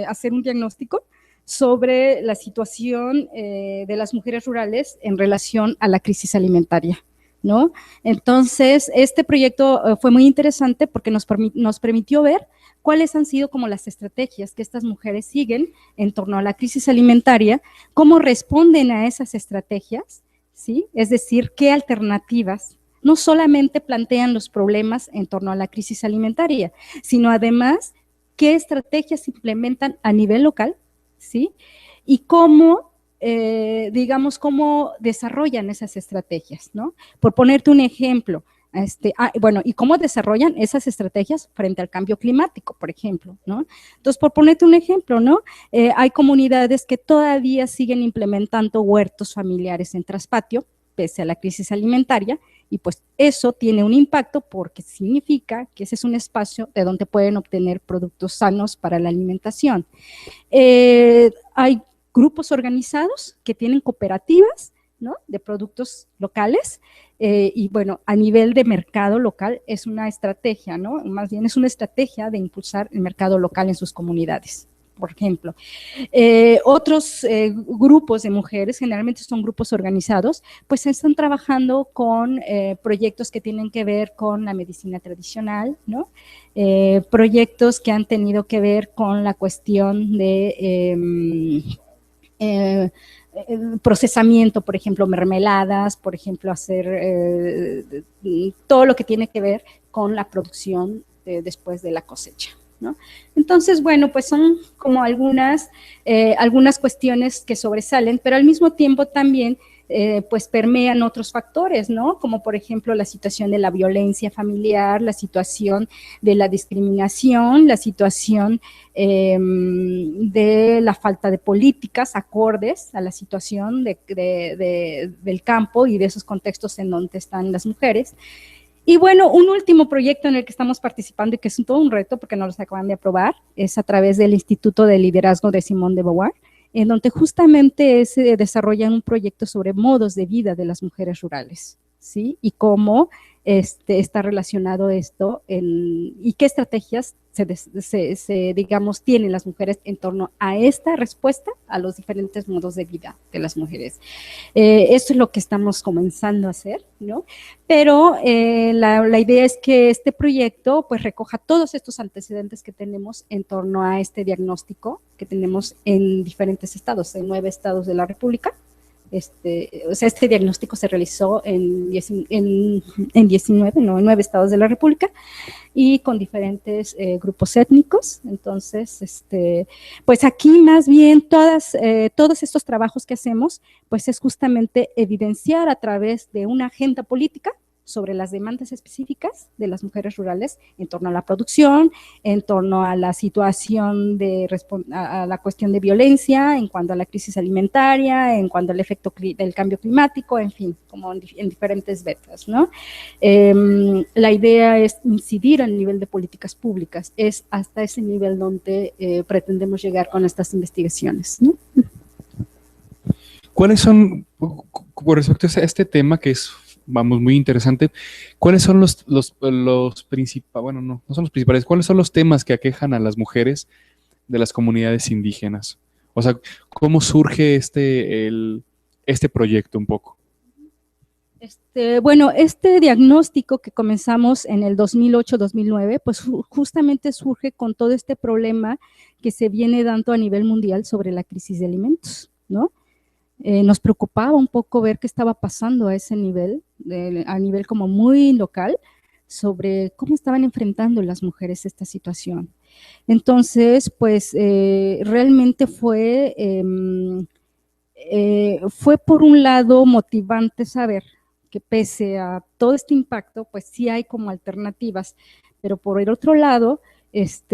hacer un diagnóstico sobre la situación de las mujeres rurales en relación a la crisis alimentaria, ¿no? Entonces, este proyecto fue muy interesante porque nos permitió ver cuáles han sido como las estrategias que estas mujeres siguen en torno a la crisis alimentaria, cómo responden a esas estrategias, ¿sí? Es decir, qué alternativas no solamente plantean los problemas en torno a la crisis alimentaria, sino además qué estrategias implementan a nivel local, ¿sí? Y cómo, digamos, cómo desarrollan esas estrategias, ¿no? Por ponerte un ejemplo, bueno, y cómo desarrollan esas estrategias frente al cambio climático, por ejemplo, ¿no? Entonces, por ponerte un ejemplo, ¿no? Hay comunidades que todavía siguen implementando huertos familiares en traspatio, pese a la crisis alimentaria, y pues eso tiene un impacto porque significa que ese es un espacio de donde pueden obtener productos sanos para la alimentación. Hay grupos organizados que tienen cooperativas, ¿no? De productos locales, y bueno, a nivel de mercado local es una estrategia, ¿no? Más bien es una estrategia de impulsar el mercado local en sus comunidades. Por ejemplo, otros grupos de mujeres, generalmente son grupos organizados, pues están trabajando con proyectos que tienen que ver con la medicina tradicional, ¿no? Proyectos que han tenido que ver con la cuestión de procesamiento, por ejemplo, mermeladas, por ejemplo, hacer todo lo que tiene que ver con la producción después de la cosecha, ¿no? Entonces, bueno, pues son como algunas cuestiones que sobresalen, pero al mismo tiempo también pues permean otros factores, ¿no? Como por ejemplo la situación de la violencia familiar, la situación de la discriminación, la situación de la falta de políticas acordes a la situación del campo y de esos contextos en donde están las mujeres. Y bueno, un último proyecto en el que estamos participando y que es todo un reto porque nos los acaban de aprobar, es a través del Instituto de Liderazgo de Simone de Beauvoir, en donde justamente se desarrolla un proyecto sobre modos de vida de las mujeres rurales, ¿sí? Y cómo está relacionado esto y qué estrategias digamos, tienen las mujeres en torno a esta respuesta a los diferentes modos de vida de las mujeres. Esto es lo que estamos comenzando a hacer, ¿no? Pero la idea es que este proyecto pues recoja todos estos antecedentes que tenemos en torno a este diagnóstico que tenemos en diferentes estados, en 9 estados de la República. O sea, este diagnóstico se realizó en 9 estados de la República y con diferentes grupos étnicos. Entonces, pues aquí más bien todos estos trabajos que hacemos, pues es justamente evidenciar a través de una agenda política sobre las demandas específicas de las mujeres rurales en torno a la producción, en torno a la situación a la cuestión de violencia, en cuanto a la crisis alimentaria, en cuanto al efecto del cambio climático, en fin, como en diferentes vetas, ¿no? La idea es incidir al nivel de políticas públicas, es hasta ese nivel donde pretendemos llegar con estas investigaciones, ¿no? ¿Cuáles son, con respecto a este tema que es, vamos, muy interesante, cuáles son los principales, bueno, no son los principales, cuáles son los temas que aquejan a las mujeres de las comunidades indígenas? O sea, ¿cómo surge este proyecto un poco? Bueno, este diagnóstico que comenzamos en el 2008-2009, pues justamente surge con todo este problema que se viene dando a nivel mundial sobre la crisis de alimentos, ¿no? Nos preocupaba un poco ver qué estaba pasando a ese nivel, a nivel como muy local, sobre cómo estaban enfrentando las mujeres esta situación. Entonces, pues realmente fue por un lado motivante saber que pese a todo este impacto, pues sí hay como alternativas, pero por el otro lado,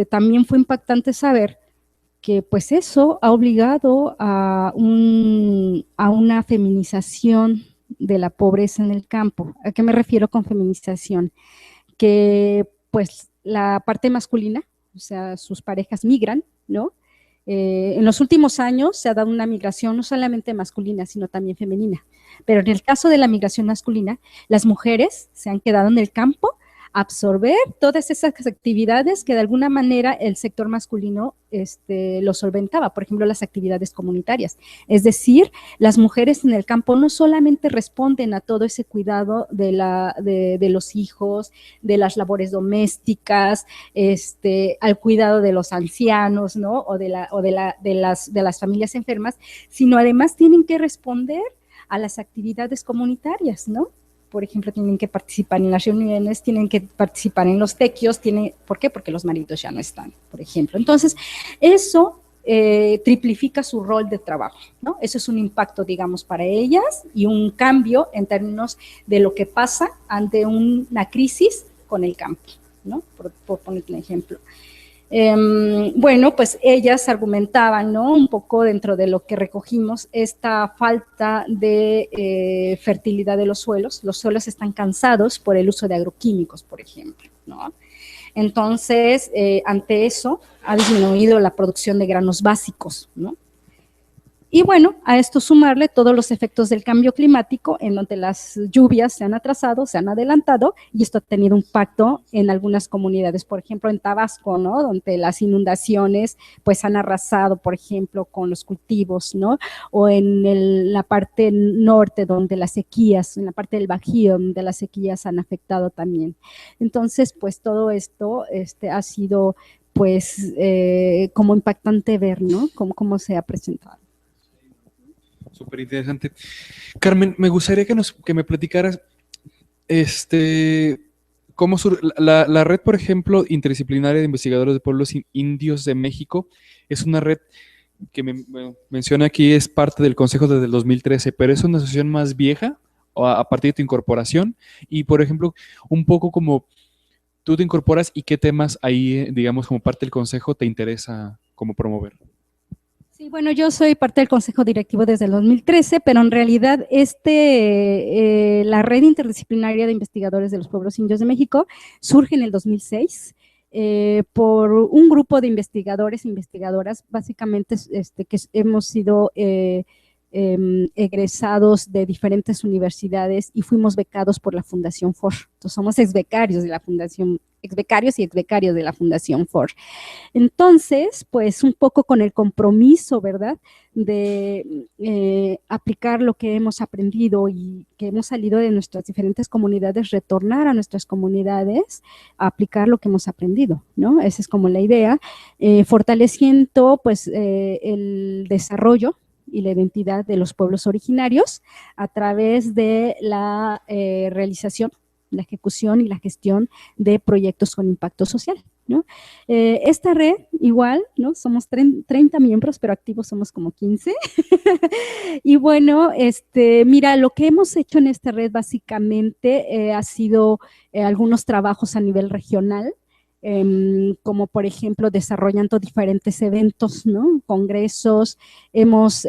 también fue impactante saber que pues eso ha obligado a una feminización de la pobreza en el campo. ¿A qué me refiero con feminización? Que pues la parte masculina, o sea, sus parejas migran, ¿no? En los últimos años se ha dado una migración no solamente masculina, sino también femenina. Pero en el caso de la migración masculina, las mujeres se han quedado en el campo a absorber todas esas actividades que de alguna manera el sector masculino lo solventaba, por ejemplo, las actividades comunitarias. Es decir, las mujeres en el campo no solamente responden a todo ese cuidado de los hijos, de las labores domésticas, al cuidado de los ancianos, ¿no? O de las familias enfermas, sino además tienen que responder a las actividades comunitarias, ¿no? Por ejemplo, tienen que participar en las reuniones, tienen que participar en los tequios, ¿por qué? Porque los maridos ya no están, por ejemplo. Entonces, eso triplifica su rol de trabajo, ¿no? Eso es un impacto, digamos, para ellas y un cambio en términos de lo que pasa ante una crisis con el campo, ¿no? Por poner un ejemplo. Bueno, pues ellas argumentaban, ¿no? Un poco dentro de lo que recogimos, esta falta de fertilidad de los suelos están cansados por el uso de agroquímicos, por ejemplo, ¿no? Entonces, ante eso, ha disminuido la producción de granos básicos, ¿no? Y bueno, a esto sumarle todos los efectos del cambio climático, en donde las lluvias se han atrasado, se han adelantado, y esto ha tenido un impacto en algunas comunidades, por ejemplo, en Tabasco, ¿no? Donde las inundaciones, pues, han arrasado, por ejemplo, con los cultivos, ¿no? O en la parte norte, donde las sequías, en la parte del Bajío, donde las sequías han afectado también. Entonces, pues, todo esto ha sido, pues, como impactante ver, ¿no? Cómo se ha presentado. Súper interesante. Carmen, me gustaría que me platicaras cómo la red, por ejemplo, interdisciplinaria de investigadores de pueblos indios de México, es una red que menciona aquí, es parte del Consejo desde el 2013, pero es una asociación más vieja a partir de tu incorporación y, por ejemplo, un poco como tú te incorporas y qué temas ahí, digamos, como parte del Consejo te interesa como promover. Sí, bueno, yo soy parte del Consejo Directivo desde el 2013, pero en realidad la Red Interdisciplinaria de Investigadores de los Pueblos Indios de México surge en el 2006 por un grupo de investigadores e investigadoras, básicamente que hemos sido egresados de diferentes universidades y fuimos becados por la Fundación Ford. Entonces somos exbecarios de la Fundación, exbecarios y exbecarios de la Fundación Ford. Entonces, pues un poco con el compromiso, ¿verdad?, de aplicar lo que hemos aprendido y que hemos salido de nuestras diferentes comunidades, retornar a nuestras comunidades a aplicar lo que hemos aprendido, ¿no? Esa es como la idea, fortaleciendo pues el desarrollo y la identidad de los pueblos originarios a través de la realización, la ejecución y la gestión de proyectos con impacto social, ¿no? Esta red igual, ¿no? Somos 30 miembros, pero activos somos como 15. Y bueno, mira, lo que hemos hecho en esta red básicamente ha sido algunos trabajos a nivel regional, como por ejemplo desarrollando diferentes eventos, ¿no? Congresos, hemos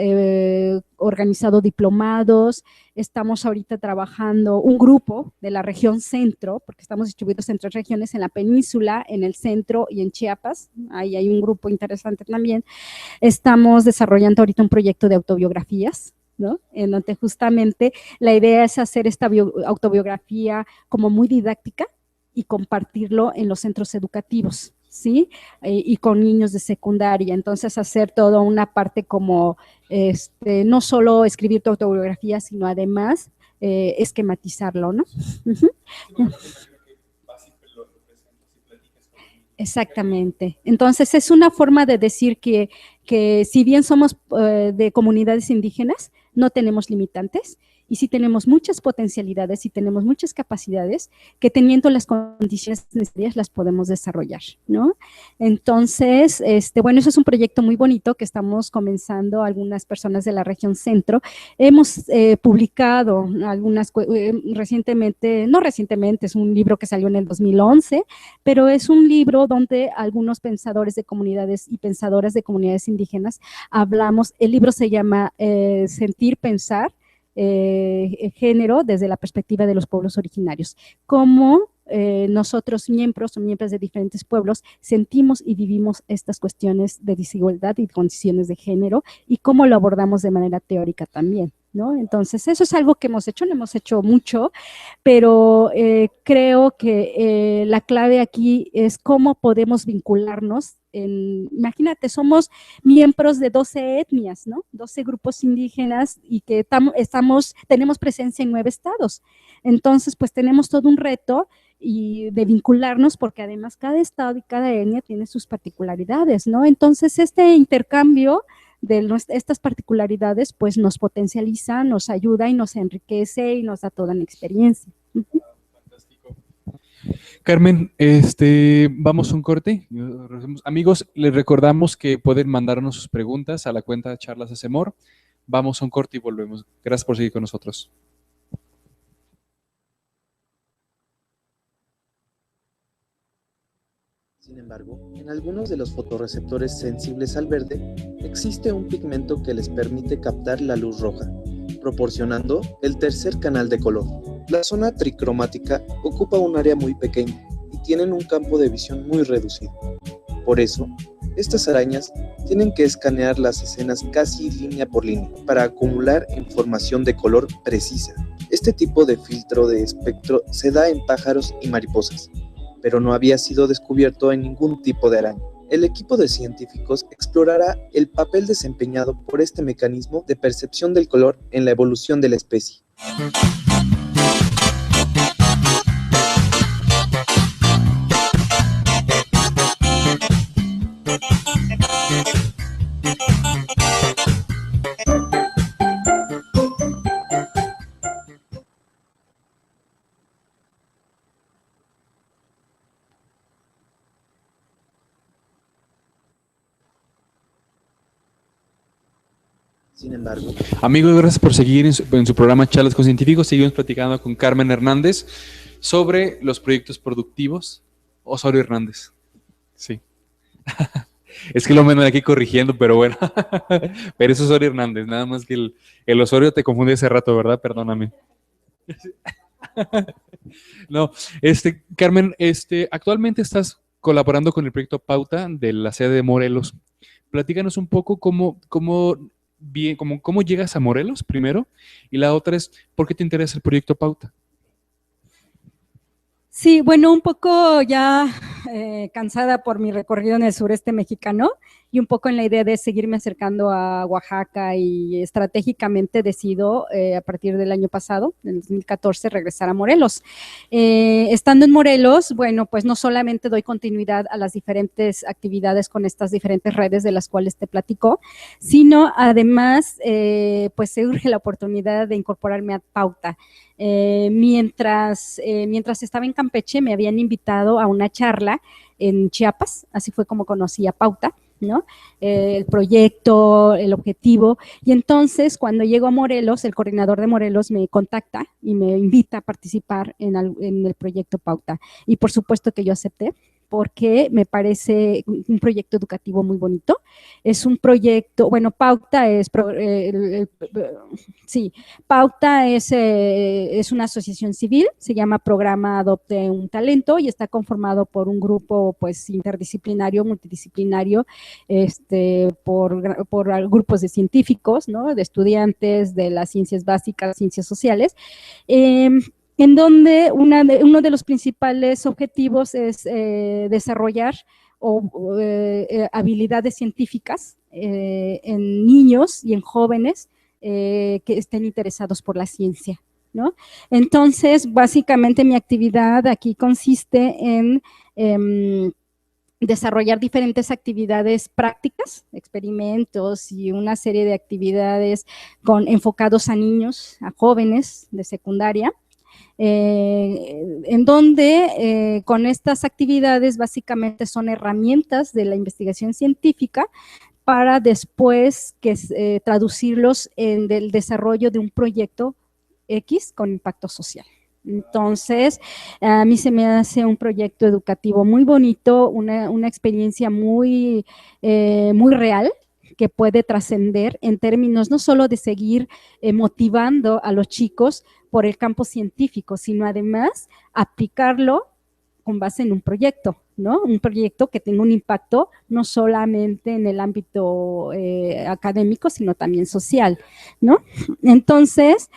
organizado diplomados, estamos ahorita trabajando un grupo de la región centro, porque estamos distribuidos en 3 regiones, en la península, en el centro y en Chiapas, ahí hay un grupo interesante también. Estamos desarrollando ahorita un proyecto de autobiografías, ¿no? En donde justamente la idea es hacer esta autobiografía como muy didáctica, y compartirlo en los centros educativos, ¿sí? Y con niños de secundaria. Entonces, hacer toda una parte como, no solo escribir tu autobiografía, sino además esquematizarlo, ¿no? Exactamente. Entonces, es una forma de decir que si bien somos de comunidades indígenas, no tenemos limitantes, y sí tenemos muchas potencialidades y tenemos muchas capacidades que teniendo las condiciones necesarias las podemos desarrollar, ¿no? Entonces, bueno, eso es un proyecto muy bonito que estamos comenzando algunas personas de la región centro. Hemos publicado algunas, recientemente, no recientemente, es un libro que salió en el 2011, pero es un libro donde algunos pensadores de comunidades y pensadoras de comunidades indígenas hablamos, el libro se llama Sentir, Pensar, género desde la perspectiva de los pueblos originarios. Cómo nosotros, miembros o miembros de diferentes pueblos, sentimos y vivimos estas cuestiones de desigualdad y condiciones de género y cómo lo abordamos de manera teórica también, ¿no? Entonces, eso es algo que hemos hecho, no hemos hecho mucho, pero creo que la clave aquí es cómo podemos vincularnos. Imagínate, somos miembros de 12 etnias, ¿no? 12 grupos indígenas y que tenemos presencia en 9 estados. Entonces, pues tenemos todo un reto y de vincularnos porque además cada estado y cada etnia tiene sus particularidades, ¿no? Entonces, este intercambio de estas particularidades, pues nos potencializa, nos ayuda y nos enriquece y nos da toda una experiencia. Carmen, vamos a un corte. Amigos, les recordamos que pueden mandarnos sus preguntas a la cuenta Charlas Hacemor. Vamos a un corte y volvemos. Gracias por seguir con nosotros. Sin embargo, en algunos de los fotorreceptores sensibles al verde, existe un pigmento que les permite captar la luz roja, proporcionando el tercer canal de color. La zona tricromática ocupa un área muy pequeña y tienen un campo de visión muy reducido. Por eso, estas arañas tienen que escanear las escenas casi línea por línea para acumular información de color precisa. Este tipo de filtro de espectro se da en pájaros y mariposas, pero no había sido descubierto en ningún tipo de araña. El equipo de científicos explorará el papel desempeñado por este mecanismo de percepción del color en la evolución de la especie. Sin embargo, amigos, gracias por seguir en su programa Charlas con Científicos. Seguimos platicando con Carmen Hernández sobre los proyectos productivos. Osorio Hernández. Sí. Es que lo menos de aquí corrigiendo, pero bueno. Pero es Osorio Hernández, nada más que el Osorio te confundí hace rato, ¿verdad? Perdóname. No, Carmen, actualmente estás colaborando con el proyecto Pauta de la sede de Morelos. Platícanos un poco cómo bien, como cómo llegas a Morelos primero, y la otra es ¿por qué te interesa el proyecto Pauta? Sí, bueno, un poco ya cansada por mi recorrido en el sureste mexicano y un poco en la idea de seguirme acercando a Oaxaca, y estratégicamente decido a partir del año pasado, en 2014, regresar a Morelos. Estando en Morelos, bueno, pues no solamente doy continuidad a las diferentes actividades con estas diferentes redes de las cuales te platico, sino además pues se urge la oportunidad de incorporarme a Pauta. Mientras estaba en Campeche me habían invitado a una charla en Chiapas, así fue como conocí a Pauta, ¿no? El proyecto, el objetivo, y entonces cuando llego a Morelos, el coordinador de Morelos me contacta y me invita a participar en el proyecto Pauta, y por supuesto que yo acepté, porque me parece un proyecto educativo muy bonito. Es un proyecto, bueno, Pauta es, Pauta es una asociación civil, se llama Programa Adopte un Talento, y está conformado por un grupo pues interdisciplinario, multidisciplinario, por grupos de científicos, ¿no? De estudiantes de las ciencias básicas, ciencias sociales, en donde uno de los principales objetivos es desarrollar habilidades científicas en niños y en jóvenes que estén interesados por la ciencia, ¿no? Entonces, básicamente mi actividad aquí consiste en desarrollar diferentes actividades prácticas, experimentos y una serie de actividades enfocados a niños, a jóvenes de secundaria, en donde con estas actividades básicamente son herramientas de la investigación científica para después traducirlos en el desarrollo de un proyecto X con impacto social. Entonces, a mí se me hace un proyecto educativo muy bonito, una experiencia muy real, que puede trascender en términos no solo de seguir motivando a los chicos por el campo científico, sino además aplicarlo con base en un proyecto, ¿no? Un proyecto que tenga un impacto no solamente en el ámbito académico, sino también social, ¿no? Entonces,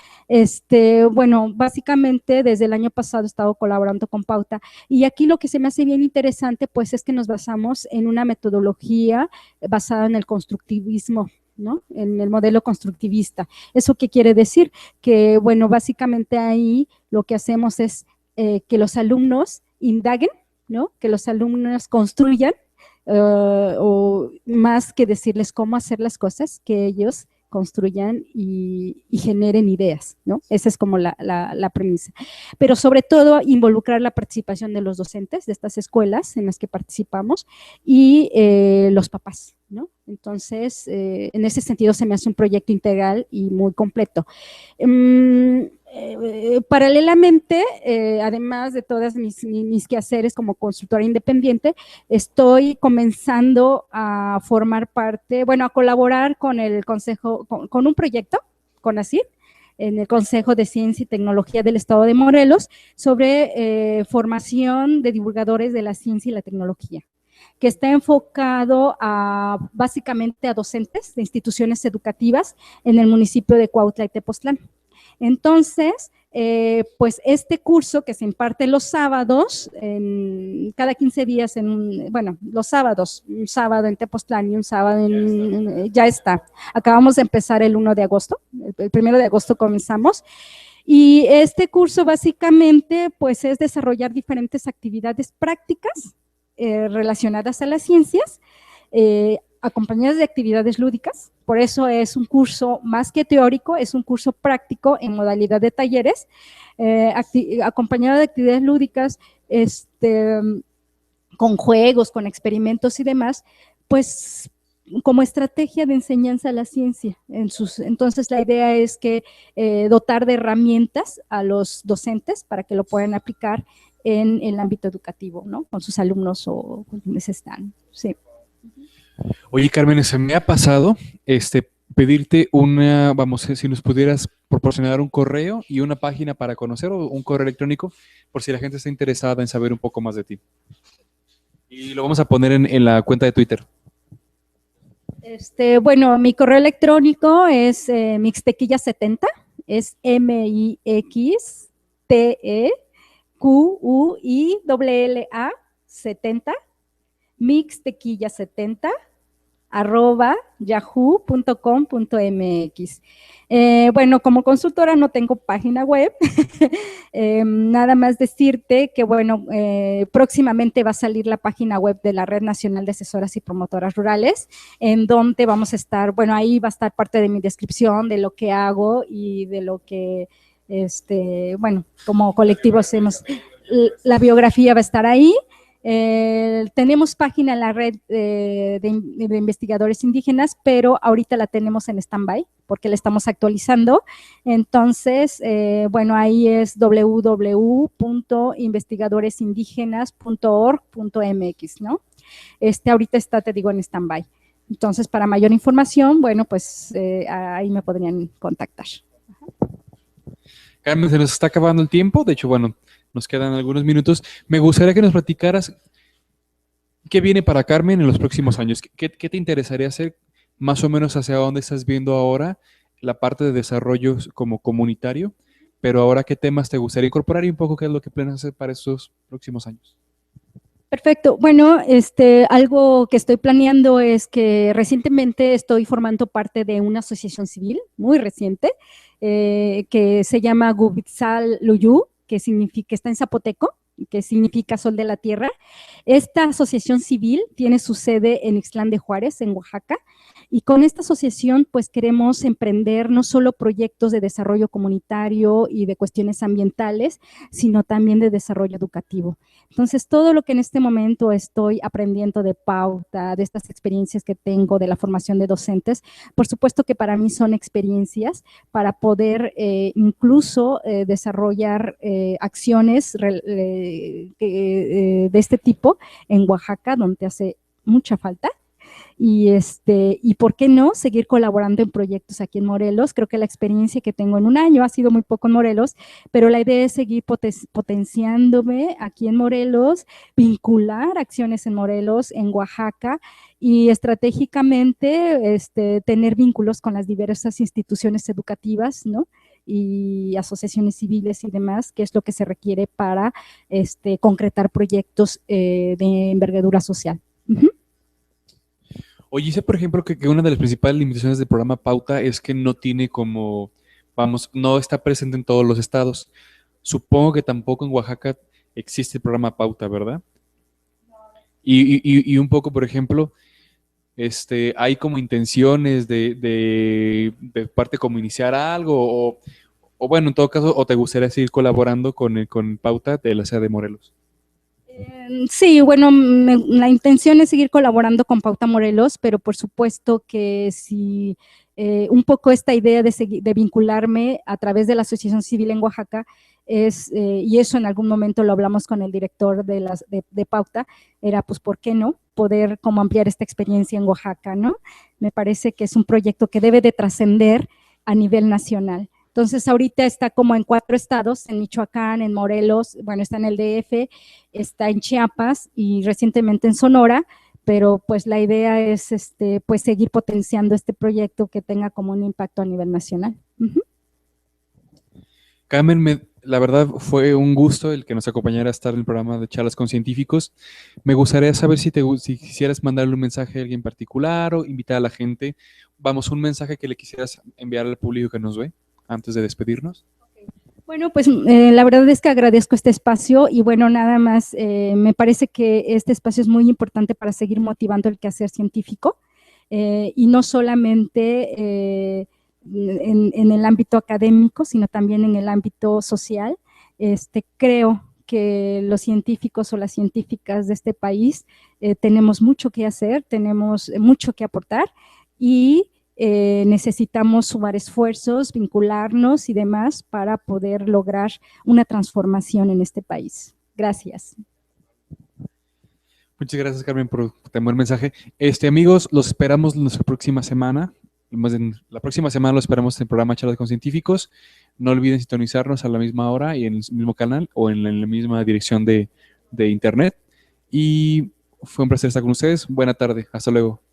bueno, básicamente desde el año pasado he estado colaborando con Pauta, y aquí lo que se me hace bien interesante, pues es que nos basamos en una metodología basada en el constructivismo, ¿no? En el modelo constructivista. ¿Eso qué quiere decir? Que, bueno, básicamente ahí lo que hacemos es que los alumnos indaguen, ¿no? Que los alumnos construyan, o más que decirles cómo hacer las cosas, que ellos construyan y generen ideas, ¿no? Esa es como la premisa. Pero sobre todo involucrar la participación de los docentes de estas escuelas en las que participamos y los papás, ¿no? Entonces, en ese sentido se me hace un proyecto integral y muy completo. Paralelamente, además de todas mis quehaceres como consultora independiente, estoy comenzando a formar parte, bueno, a colaborar con el Consejo, con un proyecto, con ACID, en el Consejo de Ciencia y Tecnología del Estado de Morelos, sobre formación de divulgadores de la ciencia y la tecnología, que está enfocado básicamente a docentes de instituciones educativas en el municipio de Cuautla y Tepoztlán. Entonces, pues este curso que se imparte los sábados, cada 15 días, los sábados, un sábado en Tepoztlán y un sábado ya está. Acabamos de empezar el 1 de agosto, el 1 de agosto comenzamos. Y este curso básicamente pues es desarrollar diferentes actividades prácticas relacionadas a las ciencias, acompañadas de actividades lúdicas. Por eso es un curso más que teórico, es un curso práctico en modalidad de talleres, acompañado de actividades lúdicas, con juegos, con experimentos y demás, pues como estrategia de enseñanza a la ciencia. Entonces la idea es que dotar de herramientas a los docentes para que lo puedan aplicar en el ámbito educativo, ¿no? Con sus alumnos o con quienes están, sí. Oye, Carmen, se me ha pasado pedirte si nos pudieras proporcionar un correo y una página para conocer, o un correo electrónico, por si la gente está interesada en saber un poco más de ti. Y lo vamos a poner en la cuenta de Twitter. Bueno, mi correo electrónico es mixtequilla70, es MIXTEQUILLA 70, mixtequilla70 @yahoo.com.mx. Bueno, como consultora no tengo página web, nada más decirte que, bueno, próximamente va a salir la página web de la Red Nacional de Asesoras y Promotoras Rurales, en donde vamos a estar, bueno, ahí va a estar parte de mi descripción de lo que hago y de lo que, bueno, como colectivo hacemos, la biografía va a estar ahí. Tenemos página en la red de investigadores indígenas, pero ahorita la tenemos en stand-by porque la estamos actualizando. Entonces, bueno, ahí es www.investigadoresindígenas.org.mx, ¿no? Ahorita está, te digo, en stand-by. Entonces, para mayor información, bueno, pues ahí me podrían contactar. Carmen, se nos está acabando el tiempo. De hecho, bueno, nos quedan algunos minutos. Me gustaría que nos platicaras qué viene para Carmen en los próximos años. ¿Qué te interesaría hacer? Más o menos hacia dónde estás viendo ahora la parte de desarrollo como comunitario, pero ahora qué temas te gustaría incorporar y un poco qué es lo que planeas hacer para estos próximos años. Perfecto. Bueno, algo que estoy planeando es que recientemente estoy formando parte de una asociación civil, muy reciente, que se llama Gubitzal Luyu, que está en zapoteco, que significa Sol de la Tierra. Esta asociación civil tiene su sede en Ixtlán de Juárez, en Oaxaca, y con esta asociación pues queremos emprender no solo proyectos de desarrollo comunitario y de cuestiones ambientales, sino también de desarrollo educativo. Entonces, todo lo que en este momento estoy aprendiendo de pauta, de estas experiencias que tengo, de la formación de docentes, por supuesto que para mí son experiencias para poder incluso desarrollar acciones de este tipo en Oaxaca, donde hace mucha falta. Y por qué no seguir colaborando en proyectos aquí en Morelos. Creo que la experiencia que tengo en un año ha sido muy poco en Morelos, pero la idea es seguir potenciándome aquí en Morelos, vincular acciones en Morelos, en Oaxaca, y estratégicamente tener vínculos con las diversas instituciones educativas, ¿no?, y asociaciones civiles y demás, que es lo que se requiere para concretar proyectos de envergadura social. Uh-huh. Oye, sé por ejemplo que una de las principales limitaciones del programa Pauta es que no tiene no está presente en todos los estados. Supongo que tampoco en Oaxaca existe el programa Pauta, ¿verdad? Y un poco, por ejemplo, hay como intenciones de parte como iniciar algo o bueno, en todo caso, o te gustaría seguir colaborando con Pauta de la sede de Morelos. Sí, bueno, la intención es seguir colaborando con Pauta Morelos, pero por supuesto que si un poco esta idea de vincularme a través de la Asociación Civil en Oaxaca y eso en algún momento lo hablamos con el director de Pauta, era pues, ¿por qué no? Poder como ampliar esta experiencia en Oaxaca, ¿no? Me parece que es un proyecto que debe de trascender a nivel nacional. Entonces, ahorita está como en 4 estados, en Michoacán, en Morelos, bueno, está en el DF, está en Chiapas y recientemente en Sonora, pero pues la idea es pues seguir potenciando este proyecto que tenga como un impacto a nivel nacional. Uh-huh. Carmen, la verdad fue un gusto el que nos acompañara a estar en el programa de Charlas con Científicos. Me gustaría saber si quisieras mandarle un mensaje a alguien particular o invitar a la gente. Vamos, un mensaje que le quisieras enviar al público que nos ve antes de despedirnos. Bueno, pues la verdad es que agradezco este espacio y bueno, nada más, me parece que este espacio es muy importante para seguir motivando el quehacer científico y no solamente en el ámbito académico, sino también en el ámbito social. Creo que los científicos o las científicas de este país tenemos mucho que hacer, tenemos mucho que aportar y necesitamos sumar esfuerzos, vincularnos y demás para poder lograr una transformación en este país. Gracias. Muchas gracias, Carmen, por el mensaje. Amigos, los esperamos la próxima semana. La próxima semana los esperamos en el programa Charlas con Científicos. No olviden sintonizarnos a la misma hora y en el mismo canal o en la misma dirección de internet. Y fue un placer estar con ustedes. Buena tarde. Hasta luego.